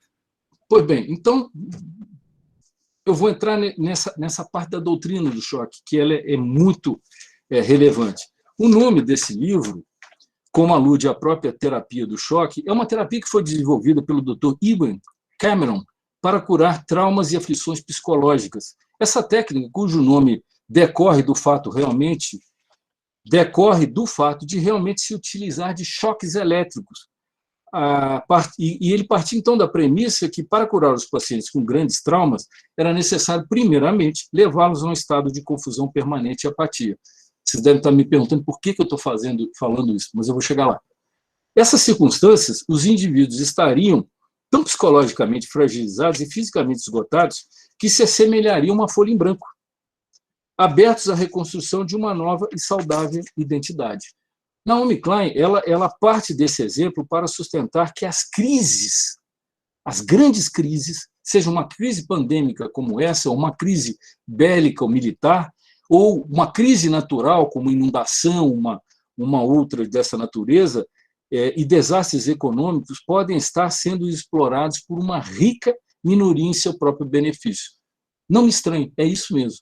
Pois bem, então... eu vou entrar nessa parte da doutrina do choque, que ela é muito relevante. O nome desse livro, como alude à própria terapia do choque, é uma terapia que foi desenvolvida pelo Dr. Ewen Cameron para curar traumas e aflições psicológicas. Essa técnica, cujo nome decorre do fato de realmente se utilizar de choques elétricos. E ele partiu, então, da premissa que, para curar os pacientes com grandes traumas, era necessário, primeiramente, levá-los a um estado de confusão permanente e apatia. Vocês devem estar me perguntando por que eu estou falando isso, mas eu vou chegar lá. Essas circunstâncias, os indivíduos estariam tão psicologicamente fragilizados e fisicamente esgotados que se assemelhariam a uma folha em branco, abertos à reconstrução de uma nova e saudável identidade. Naomi Klein, ela parte desse exemplo para sustentar que as crises, as grandes crises, seja uma crise pandêmica como essa, ou uma crise bélica ou militar, ou uma crise natural, como inundação, uma outra dessa natureza, e desastres econômicos, podem estar sendo explorados por uma rica minoria em seu próprio benefício. Não me estranhe, é isso mesmo.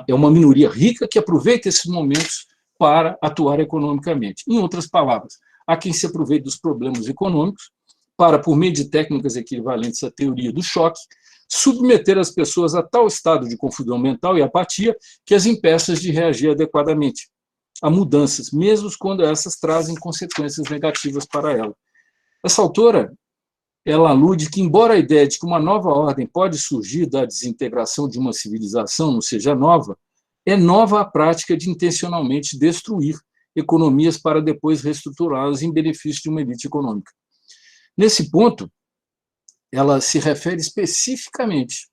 É uma minoria rica que aproveita esses momentos para atuar economicamente. Em outras palavras, há quem se aproveite dos problemas econômicos para, por meio de técnicas equivalentes à teoria do choque, submeter as pessoas a tal estado de confusão mental e apatia que as impeça de reagir adequadamente a mudanças, mesmo quando essas trazem consequências negativas para ela. Essa autora, ela alude que, embora a ideia de que uma nova ordem pode surgir da desintegração de uma civilização não seja nova, é nova a prática de intencionalmente destruir economias para depois reestruturá-las em benefício de uma elite econômica. Nesse ponto, ela se refere especificamente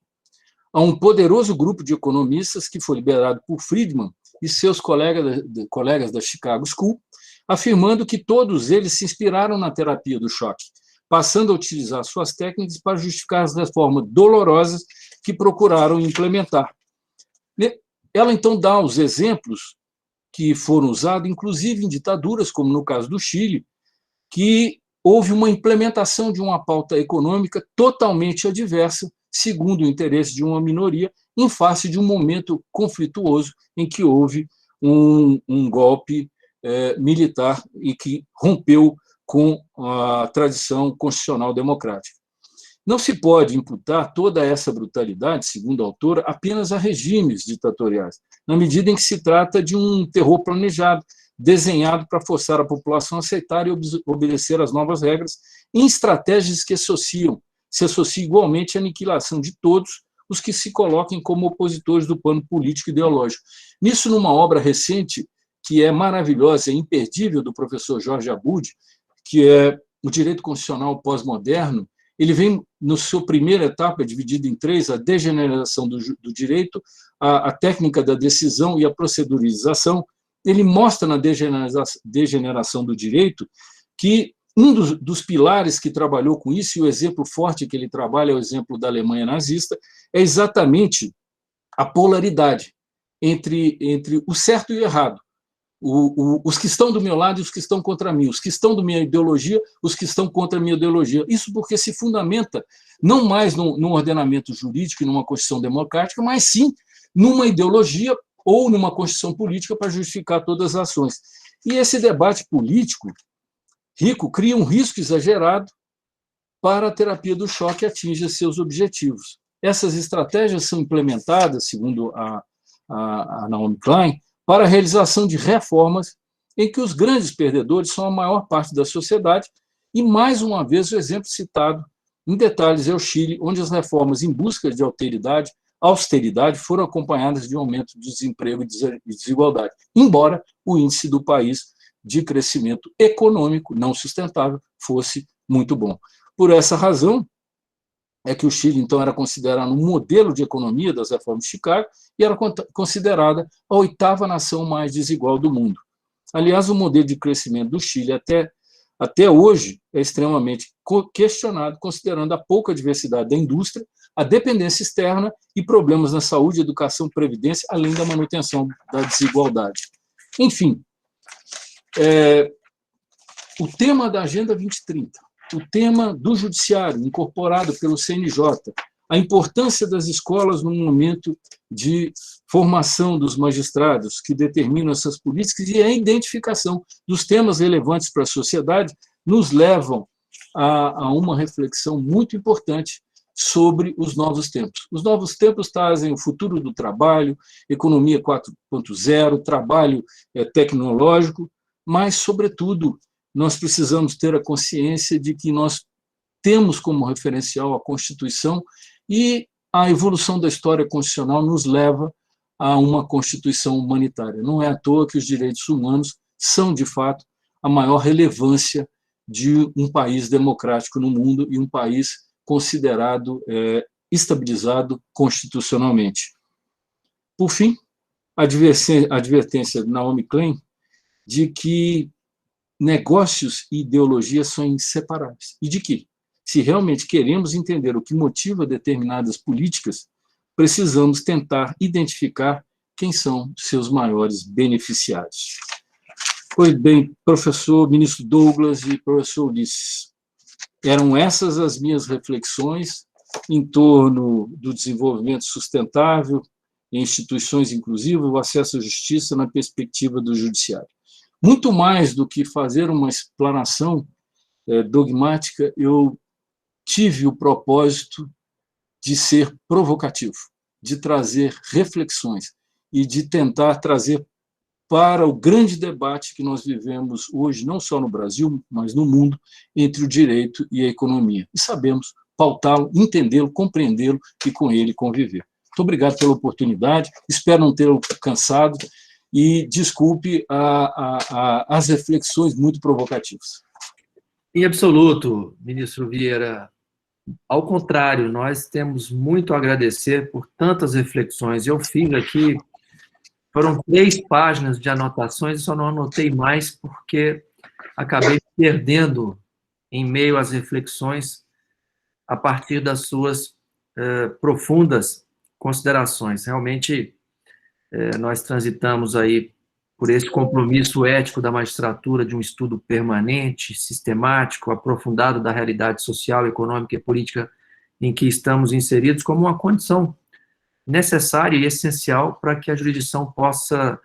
a um poderoso grupo de economistas que foi liderado por Friedman e seus colegas da Chicago School, afirmando que todos eles se inspiraram na terapia do choque, passando a utilizar suas técnicas para justificar as reformas dolorosas que procuraram implementar. Ela, então, dá os exemplos que foram usados, inclusive em ditaduras, como no caso do Chile, que houve uma implementação de uma pauta econômica totalmente adversa, segundo o interesse de uma minoria, em face de um momento conflituoso em que houve um golpe militar e que rompeu com a tradição constitucional democrática. Não se pode imputar toda essa brutalidade, segundo a autora, apenas a regimes ditatoriais, na medida em que se trata de um terror planejado, desenhado para forçar a população a aceitar e obedecer às novas regras, em estratégias que se associam igualmente à aniquilação de todos os que se coloquem como opositores do plano político e ideológico. Nisso, numa obra recente, que é maravilhosa e imperdível, do professor Jorge Abud, que é o Direito Constitucional Pós-Moderno, ele vem, na sua primeira etapa, dividida em 3, a degeneralização do direito, a técnica da decisão e a procedurização. Ele mostra na degeneração do direito que um dos pilares que trabalhou com isso, e o exemplo forte que ele trabalha é o exemplo da Alemanha nazista, é exatamente a polaridade entre o certo e o errado. Os que estão do meu lado e os que estão contra mim, os que estão da minha ideologia, os que estão contra a minha ideologia. Isso porque se fundamenta não mais num ordenamento jurídico e numa Constituição democrática, mas sim numa ideologia ou numa Constituição política para justificar todas as ações. E esse debate político rico cria um risco exagerado para a terapia do choque atingir seus objetivos. Essas estratégias são implementadas, segundo a Naomi Klein, para a realização de reformas em que os grandes perdedores são a maior parte da sociedade, e, mais uma vez, o exemplo citado em detalhes é o Chile, onde as reformas em busca de austeridade foram acompanhadas de um aumento de desemprego e desigualdade, embora o índice do país de crescimento econômico não sustentável fosse muito bom. Por essa razão, é que o Chile, então, era considerado um modelo de economia das reformas de Chicago e era considerada a 8ª nação mais desigual do mundo. Aliás, o modelo de crescimento do Chile até hoje é extremamente questionado, considerando a pouca diversidade da indústria, a dependência externa e problemas na saúde, educação, previdência, além da manutenção da desigualdade. Enfim, o tema da Agenda 2030, o tema do judiciário, incorporado pelo CNJ, a importância das escolas no momento de formação dos magistrados que determinam essas políticas e a identificação dos temas relevantes para a sociedade nos levam a uma reflexão muito importante sobre os novos tempos. Os novos tempos trazem o futuro do trabalho, economia 4.0, trabalho tecnológico, mas, sobretudo, nós precisamos ter a consciência de que nós temos como referencial a Constituição e a evolução da história constitucional nos leva a uma Constituição humanitária. Não é à toa que os direitos humanos são, de fato, a maior relevância de um país democrático no mundo e um país considerado estabilizado constitucionalmente. Por fim, a advertência de Naomi Klein de que negócios e ideologia são inseparáveis, e de que, se realmente queremos entender o que motiva determinadas políticas, precisamos tentar identificar quem são seus maiores beneficiários. Pois bem, professor, ministro Douglas e professor Ulisses, eram essas as minhas reflexões em torno do desenvolvimento sustentável, em instituições inclusivas, o acesso à justiça na perspectiva do judiciário. Muito mais do que fazer uma explanação dogmática, eu tive o propósito de ser provocativo, de trazer reflexões e de tentar trazer para o grande debate que nós vivemos hoje, não só no Brasil, mas no mundo, entre o direito e a economia. E sabemos pautá-lo, entendê-lo, compreendê-lo e com ele conviver. Muito obrigado pela oportunidade, espero não tê-lo cansado e desculpe as reflexões muito provocativas. Em absoluto, ministro Vieira. Ao contrário, nós temos muito a agradecer por tantas reflexões. Eu fiz aqui, foram 3 páginas de anotações, só não anotei mais porque acabei perdendo em meio às reflexões a partir das suas profundas considerações. Realmente, nós transitamos aí por esse compromisso ético da magistratura de um estudo permanente, sistemático, aprofundado da realidade social, econômica e política em que estamos inseridos como uma condição necessária e essencial para que a jurisdição possa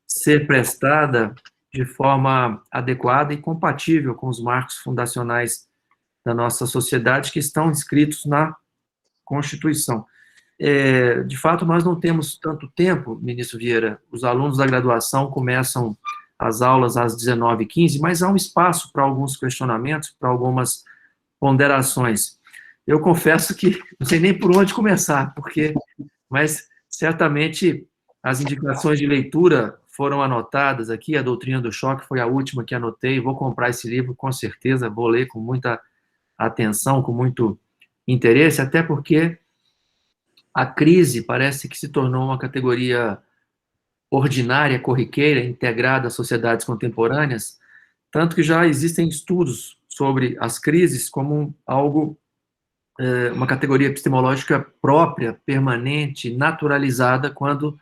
ser prestada de forma adequada e compatível com os marcos fundacionais da nossa sociedade que estão inscritos na Constituição. De fato, nós não temos tanto tempo, ministro Vieira. Os alunos da graduação começam as aulas às 19h15, mas há um espaço para alguns questionamentos, para algumas ponderações. Eu confesso que não sei nem por onde começar, mas certamente as indicações de leitura foram anotadas aqui, a Doutrina do Choque foi a última que anotei, vou comprar esse livro com certeza, vou ler com muita atenção, com muito interesse, até porque a crise parece que se tornou uma categoria ordinária, corriqueira, integrada às sociedades contemporâneas, tanto que já existem estudos sobre as crises como algo, uma categoria epistemológica própria, permanente, naturalizada, quando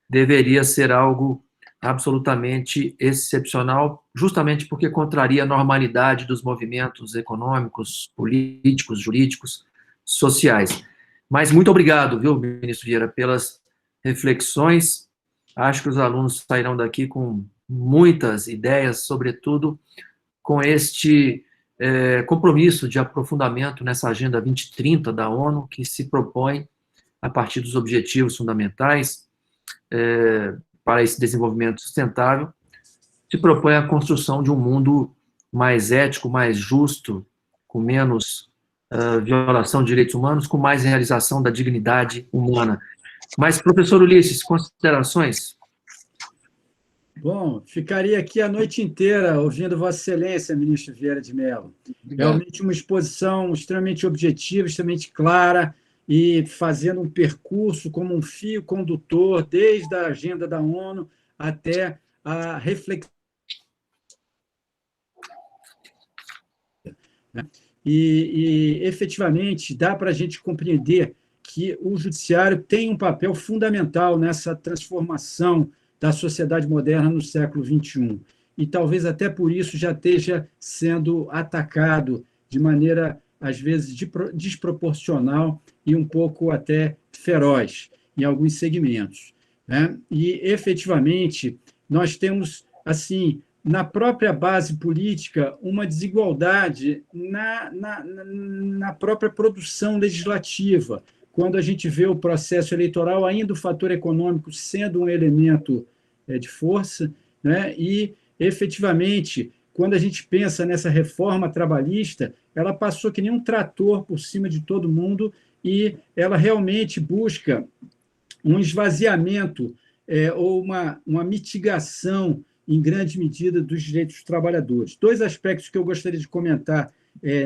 deveria ser algo absolutamente excepcional, justamente porque contraria a normalidade dos movimentos econômicos, políticos, jurídicos, sociais. Mas muito obrigado, viu, ministro Vieira, pelas reflexões. Acho que os alunos sairão daqui com muitas ideias, sobretudo com este compromisso de aprofundamento nessa Agenda 2030 da ONU, que se propõe, a partir dos objetivos fundamentais para esse desenvolvimento sustentável, se propõe a construção de um mundo mais ético, mais justo, com menos violação de direitos humanos, com mais realização da dignidade humana. Mas, professor Ulisses, considerações? Bom, ficaria aqui a noite inteira ouvindo Vossa Excelência, ministro Vieira de Mello. Realmente uma exposição extremamente objetiva, extremamente clara, e fazendo um percurso como um fio condutor, desde a agenda da ONU até a reflexão. E efetivamente, dá para a gente compreender que o judiciário tem um papel fundamental nessa transformação da sociedade moderna no século XXI. E talvez até por isso já esteja sendo atacado de maneira, às vezes, desproporcional e um pouco até feroz em alguns segmentos. E, efetivamente, nós temos, assim, na própria base política, uma desigualdade na própria produção legislativa. Quando a gente vê o processo eleitoral, ainda o fator econômico sendo um elemento de força, e, efetivamente, quando a gente pensa nessa reforma trabalhista, ela passou que nem um trator por cima de todo mundo e ela realmente busca um esvaziamento ou uma mitigação, em grande medida, dos direitos dos trabalhadores. Dois aspectos que eu gostaria de comentar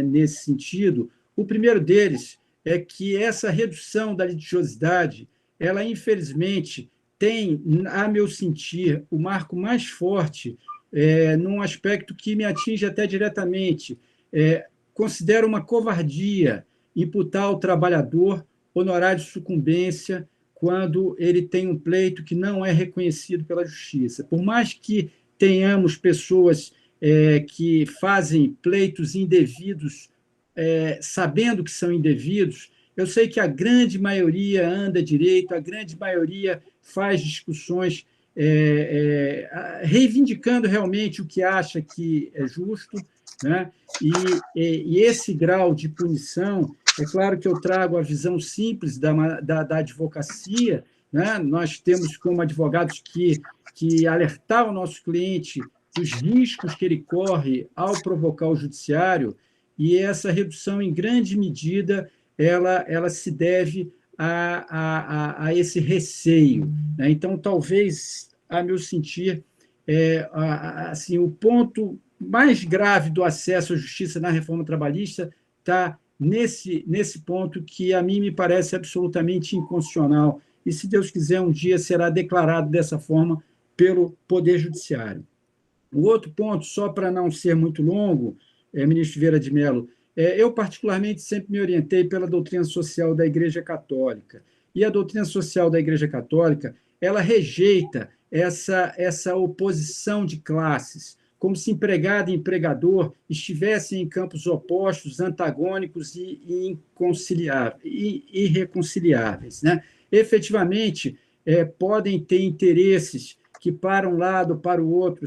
nesse sentido. O primeiro deles é que essa redução da litigiosidade, ela, infelizmente, tem, a meu sentir, o marco mais forte num aspecto que me atinge até diretamente. Considero uma covardia imputar ao trabalhador honorário de sucumbência quando ele tem um pleito que não é reconhecido pela justiça. Por mais que tenhamos pessoas que fazem pleitos indevidos, sabendo que são indevidos, eu sei que a grande maioria anda direito, a grande maioria faz discussões reivindicando realmente o que acha que é justo, e esse grau de punição, é claro que eu trago a visão simples da advocacia, Nós temos como advogados que alertar o nosso cliente dos riscos que ele corre ao provocar o judiciário, e essa redução, em grande medida, ela se deve a esse receio. Então, talvez, a meu sentir, assim, o ponto mais grave do acesso à justiça na reforma trabalhista está nesse ponto que, a mim, me parece absolutamente inconstitucional, e, se Deus quiser, um dia será declarado dessa forma pelo Poder Judiciário. O outro ponto, só para não ser muito longo, ministro Vieira de Mello, eu, particularmente, sempre me orientei pela doutrina social da Igreja Católica, e a doutrina social da Igreja Católica, ela rejeita essa oposição de classes, como se empregado e empregador estivessem em campos opostos, antagônicos e irreconciliáveis, né? Efetivamente, podem ter interesses que, para um lado ou para o outro,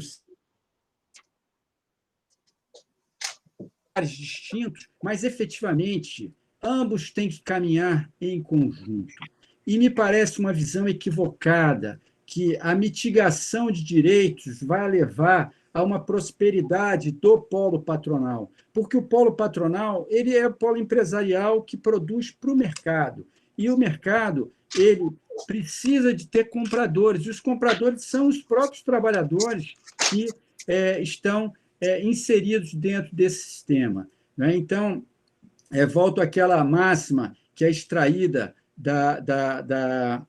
distintos, mas, efetivamente, ambos têm que caminhar em conjunto. E me parece uma visão equivocada que a mitigação de direitos vai levar a uma prosperidade do polo patronal, porque o polo patronal ele é o polo empresarial que produz para o mercado, e o mercado ele precisa de ter compradores, e os compradores são os próprios trabalhadores que estão inseridos dentro desse sistema, né? Então, volto àquela máxima que é extraída da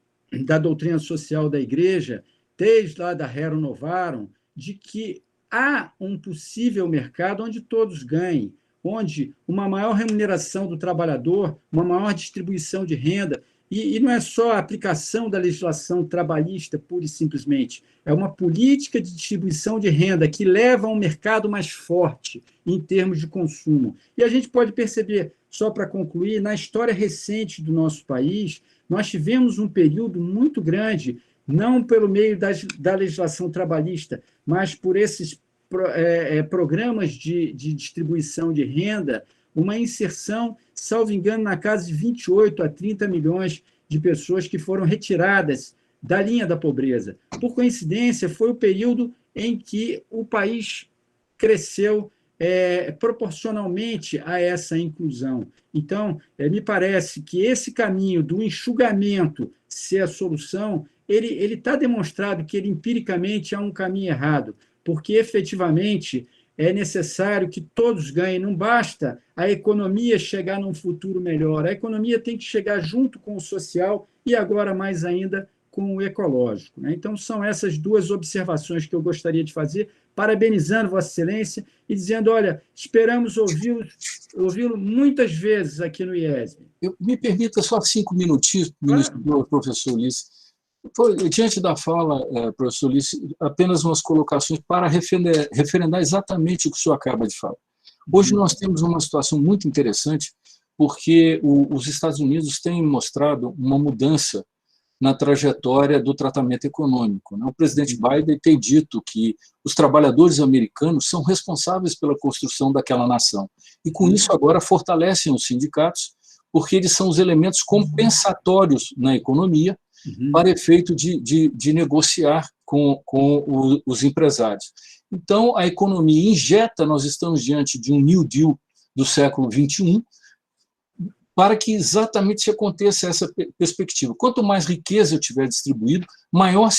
doutrina social da Igreja, desde lá da Rerum Novarum, de que há um possível mercado onde todos ganhem, onde uma maior remuneração do trabalhador, uma maior distribuição de renda, e não é só a aplicação da legislação trabalhista, pura e simplesmente, é uma política de distribuição de renda que leva a um mercado mais forte em termos de consumo. E a gente pode perceber, só para concluir, na história recente do nosso país, nós tivemos um período muito grande, não pelo meio da legislação trabalhista, mas por esses programas de distribuição de renda, uma inserção, salvo engano, na casa de 28 a 30 milhões de pessoas que foram retiradas da linha da pobreza. Por coincidência, foi o período em que o país cresceu proporcionalmente a essa inclusão. Então, me parece que esse caminho do enxugamento ser a solução, ele está demonstrado que ele empiricamente é um caminho errado, porque efetivamente é necessário que todos ganhem, não basta a economia chegar num futuro melhor, a economia tem que chegar junto com o social e agora mais ainda com o ecológico, né? Então, são essas duas observações que eu gostaria de fazer, parabenizando Vossa Excelência e dizendo, olha, esperamos ouvi-lo muitas vezes aqui no IESB. Me permita só 5 minutinhos, professor Ulisses. Diante da fala, professor Ulisses, apenas umas colocações para referendar exatamente o que o senhor acaba de falar. Hoje nós temos uma situação muito interessante, porque os Estados Unidos têm mostrado uma mudança na trajetória do tratamento econômico. O presidente Biden tem dito que os trabalhadores americanos são responsáveis pela construção daquela nação. E, com isso, agora fortalecem os sindicatos, porque eles são os elementos compensatórios na economia para efeito de negociar com os empresários. Então, a economia injeta, nós estamos diante de um New Deal do século XXI, para que exatamente se aconteça essa perspectiva. Quanto mais riqueza eu tiver distribuído, maior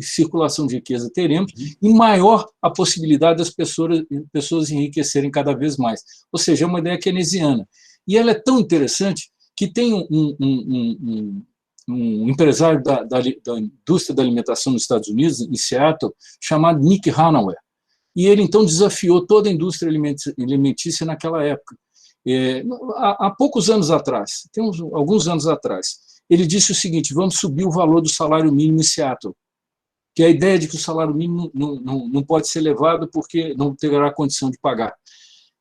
circulação de riqueza teremos e maior a possibilidade das pessoas enriquecerem cada vez mais. Ou seja, é uma ideia keynesiana. E ela é tão interessante que tem um empresário da indústria da alimentação nos Estados Unidos, em Seattle, chamado Nick Hanauer. E ele, então, desafiou toda a indústria alimentícia naquela época. Há poucos anos atrás, tem alguns anos atrás, ele disse o seguinte: vamos subir o valor do salário mínimo em Seattle, que é a ideia de que o salário mínimo não pode ser elevado porque não terá condição de pagar.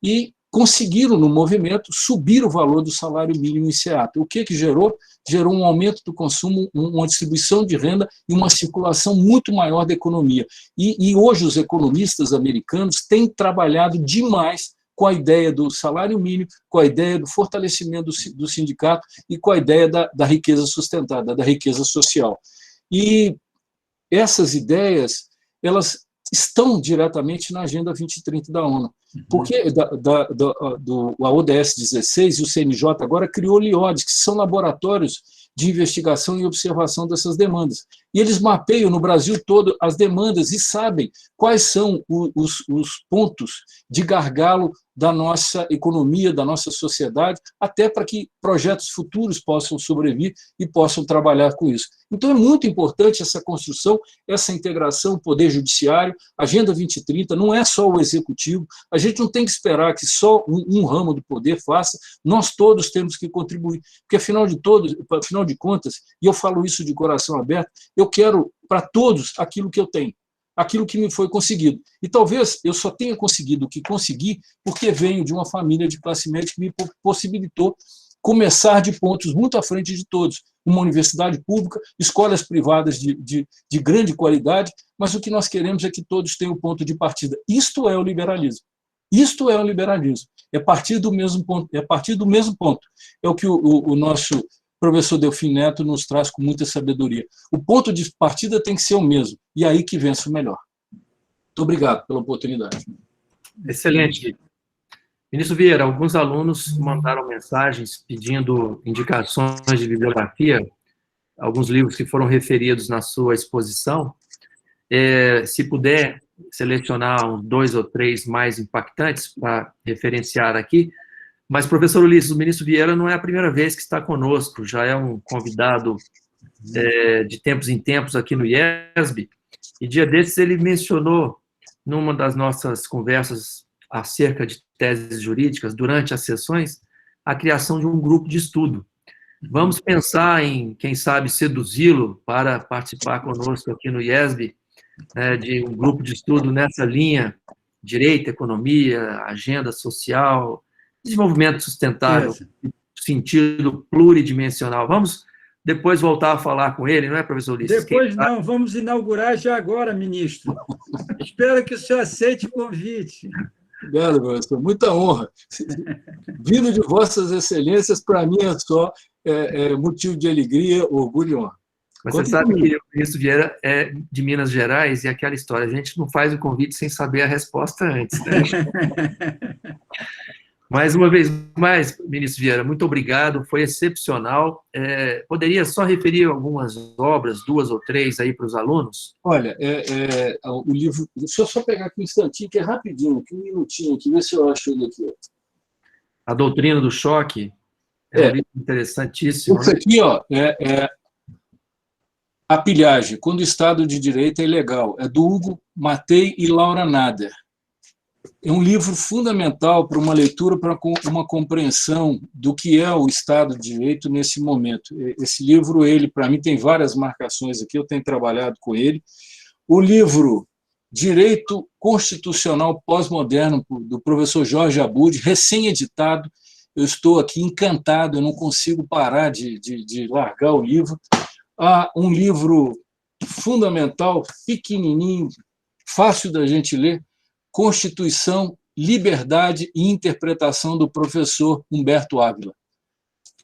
E conseguiram, no movimento, subir o valor do salário mínimo em Seattle. O que gerou? Gerou um aumento do consumo, uma distribuição de renda e uma circulação muito maior da economia. E hoje os economistas americanos têm trabalhado demais com a ideia do salário mínimo, com a ideia do fortalecimento do sindicato e com a ideia da riqueza sustentada, da riqueza social. E essas ideias, elas estão diretamente na Agenda 2030 da ONU, porque a ODS 16 e o CNJ agora criou LIODs, que são laboratórios de investigação e observação dessas demandas. E eles mapeiam no Brasil todo as demandas e sabem quais são os pontos de gargalo da nossa economia, da nossa sociedade, até para que projetos futuros possam sobreviver e possam trabalhar com isso. Então, é muito importante essa construção, essa integração, poder judiciário, Agenda 2030, não é só o executivo, a gente não tem que esperar que só um ramo do poder faça, nós todos temos que contribuir, porque, afinal de contas, e eu falo isso de coração aberto, eu quero para todos aquilo que eu tenho. aquilo que me foi conseguido. E talvez eu só tenha conseguido o que consegui porque venho de uma família de classe média que me possibilitou começar de pontos muito à frente de todos. Uma universidade pública, escolas privadas de grande qualidade, mas o que nós queremos é que todos tenham ponto de partida. Isto é o liberalismo. Isto é o liberalismo. É partir do mesmo ponto. É partir do mesmo ponto. É o que o nosso professor Delfim Neto nos traz com muita sabedoria. O ponto de partida tem que ser o mesmo, e aí que vence o melhor. Muito obrigado pela oportunidade. Excelente. Ministro Vieira, alguns alunos mandaram mensagens pedindo indicações de bibliografia, alguns livros que foram referidos na sua exposição. Se puder selecionar uns 2 ou 3 mais impactantes para referenciar aqui. Mas, professor Ulisses, o ministro Vieira não é a primeira vez que está conosco, já é um convidado de tempos em tempos aqui no IESB, e dia desses ele mencionou, numa das nossas conversas acerca de teses jurídicas, durante as sessões, a criação de um grupo de estudo. Vamos pensar em, quem sabe, seduzi-lo para participar conosco aqui no IESB, de um grupo de estudo nessa linha, direito, economia, agenda social, desenvolvimento sustentável, sentido pluridimensional. Vamos depois voltar a falar com ele, não é, professor Ulisses? Depois não, vamos inaugurar já agora, ministro. Espero que o senhor aceite o convite. Obrigado, professor. Muita honra. Vindo de vossas excelências, para mim é só motivo de alegria, orgulho e honra. Mas você sabe que o ministro Vieira é de Minas Gerais e aquela história, a gente não faz o convite sem saber a resposta antes, né? Mais uma vez mais, ministro Vieira, muito obrigado, foi excepcional. Poderia só referir algumas obras, 2 ou 3 aí para os alunos? Olha, o livro... Deixa eu só pegar aqui um instantinho, que é rapidinho, aqui um minutinho, aqui, ver se eu acho ele aqui. A Doutrina do Choque, um livro interessantíssimo. Isso aqui, ó, A Pilhagem, quando o Estado de Direito é ilegal, é do Hugo Matei e Laura Nader. É um livro fundamental para uma leitura, para uma compreensão do que é o Estado de Direito nesse momento. Esse livro, ele, para mim, tem várias marcações aqui, eu tenho trabalhado com ele. O livro Direito Constitucional Pós-Moderno, do professor Jorge Abud, recém-editado, eu estou aqui encantado, eu não consigo parar de largar o livro. Há um livro fundamental, pequenininho, fácil da gente ler, Constituição, Liberdade e Interpretação, do professor Humberto Ávila.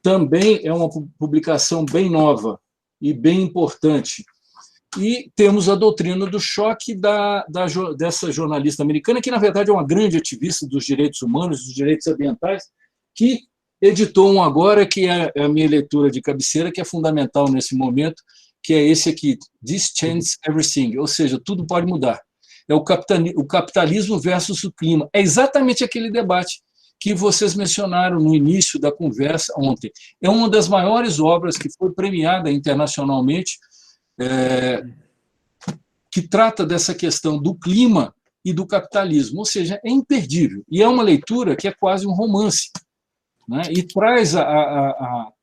Também é uma publicação bem nova e bem importante. E temos a Doutrina do Choque dessa jornalista americana, que, na verdade, é uma grande ativista dos direitos humanos, dos direitos ambientais, que editou um agora, que é a minha leitura de cabeceira, que é fundamental nesse momento, que é esse aqui, This Changes Everything, ou seja, tudo pode mudar. É o capitalismo versus o clima. É exatamente aquele debate que vocês mencionaram no início da conversa ontem. É uma das maiores obras que foi premiada internacionalmente, que trata dessa questão do clima e do capitalismo, ou seja, é imperdível. E é uma leitura que é quase um romance, né? E traz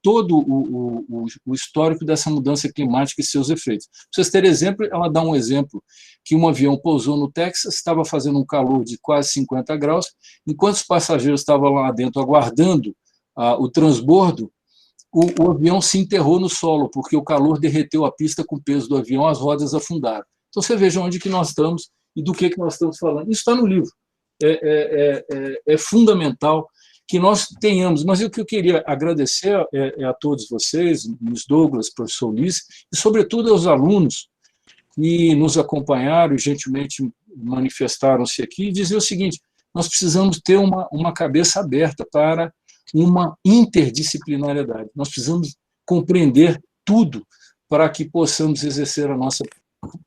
todo o histórico dessa mudança climática e seus efeitos. Para vocês terem exemplo, ela dá um exemplo que um avião pousou no Texas, estava fazendo um calor de quase 50 graus, enquanto os passageiros estavam lá dentro aguardando o transbordo, o avião se enterrou no solo, porque o calor derreteu a pista com o peso do avião, as rodas afundaram. Então, você veja onde que nós estamos e do que nós estamos falando. Isso está no livro. É fundamental que nós tenhamos, mas o que eu queria agradecer a todos vocês, Luiz Douglas, professor Ulisses, e sobretudo aos alunos que nos acompanharam e gentilmente manifestaram-se aqui, e dizer o seguinte: nós precisamos ter uma cabeça aberta para uma interdisciplinariedade, nós precisamos compreender tudo para que possamos exercer a nossa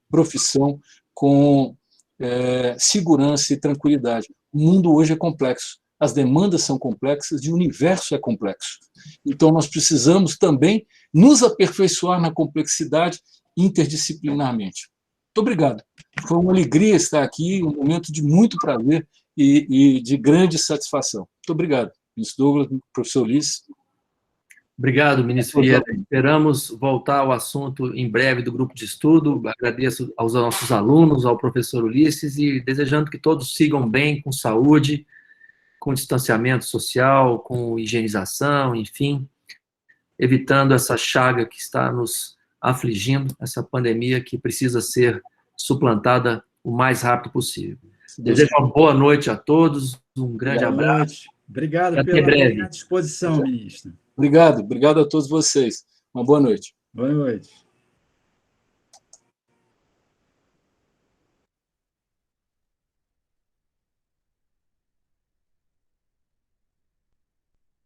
profissão com segurança e tranquilidade. O mundo hoje é complexo. As demandas são complexas e o universo é complexo. Então, nós precisamos também nos aperfeiçoar na complexidade interdisciplinarmente. Muito obrigado. Foi uma alegria estar aqui, um momento de muito prazer e de grande satisfação. Muito obrigado, ministro Douglas, professor Ulisses. Obrigado, ministro Vieira. Esperamos voltar ao assunto em breve do grupo de estudo. Agradeço aos nossos alunos, ao professor Ulisses, e desejando que todos sigam bem, com saúde, com distanciamento social, com higienização, enfim, evitando essa chaga que está nos afligindo, essa pandemia que precisa ser suplantada o mais rápido possível. Desejo uma boa noite a todos, um grande abraço. Obrigado pela disposição, ministro. Obrigado a todos vocês. Uma boa noite. Boa noite.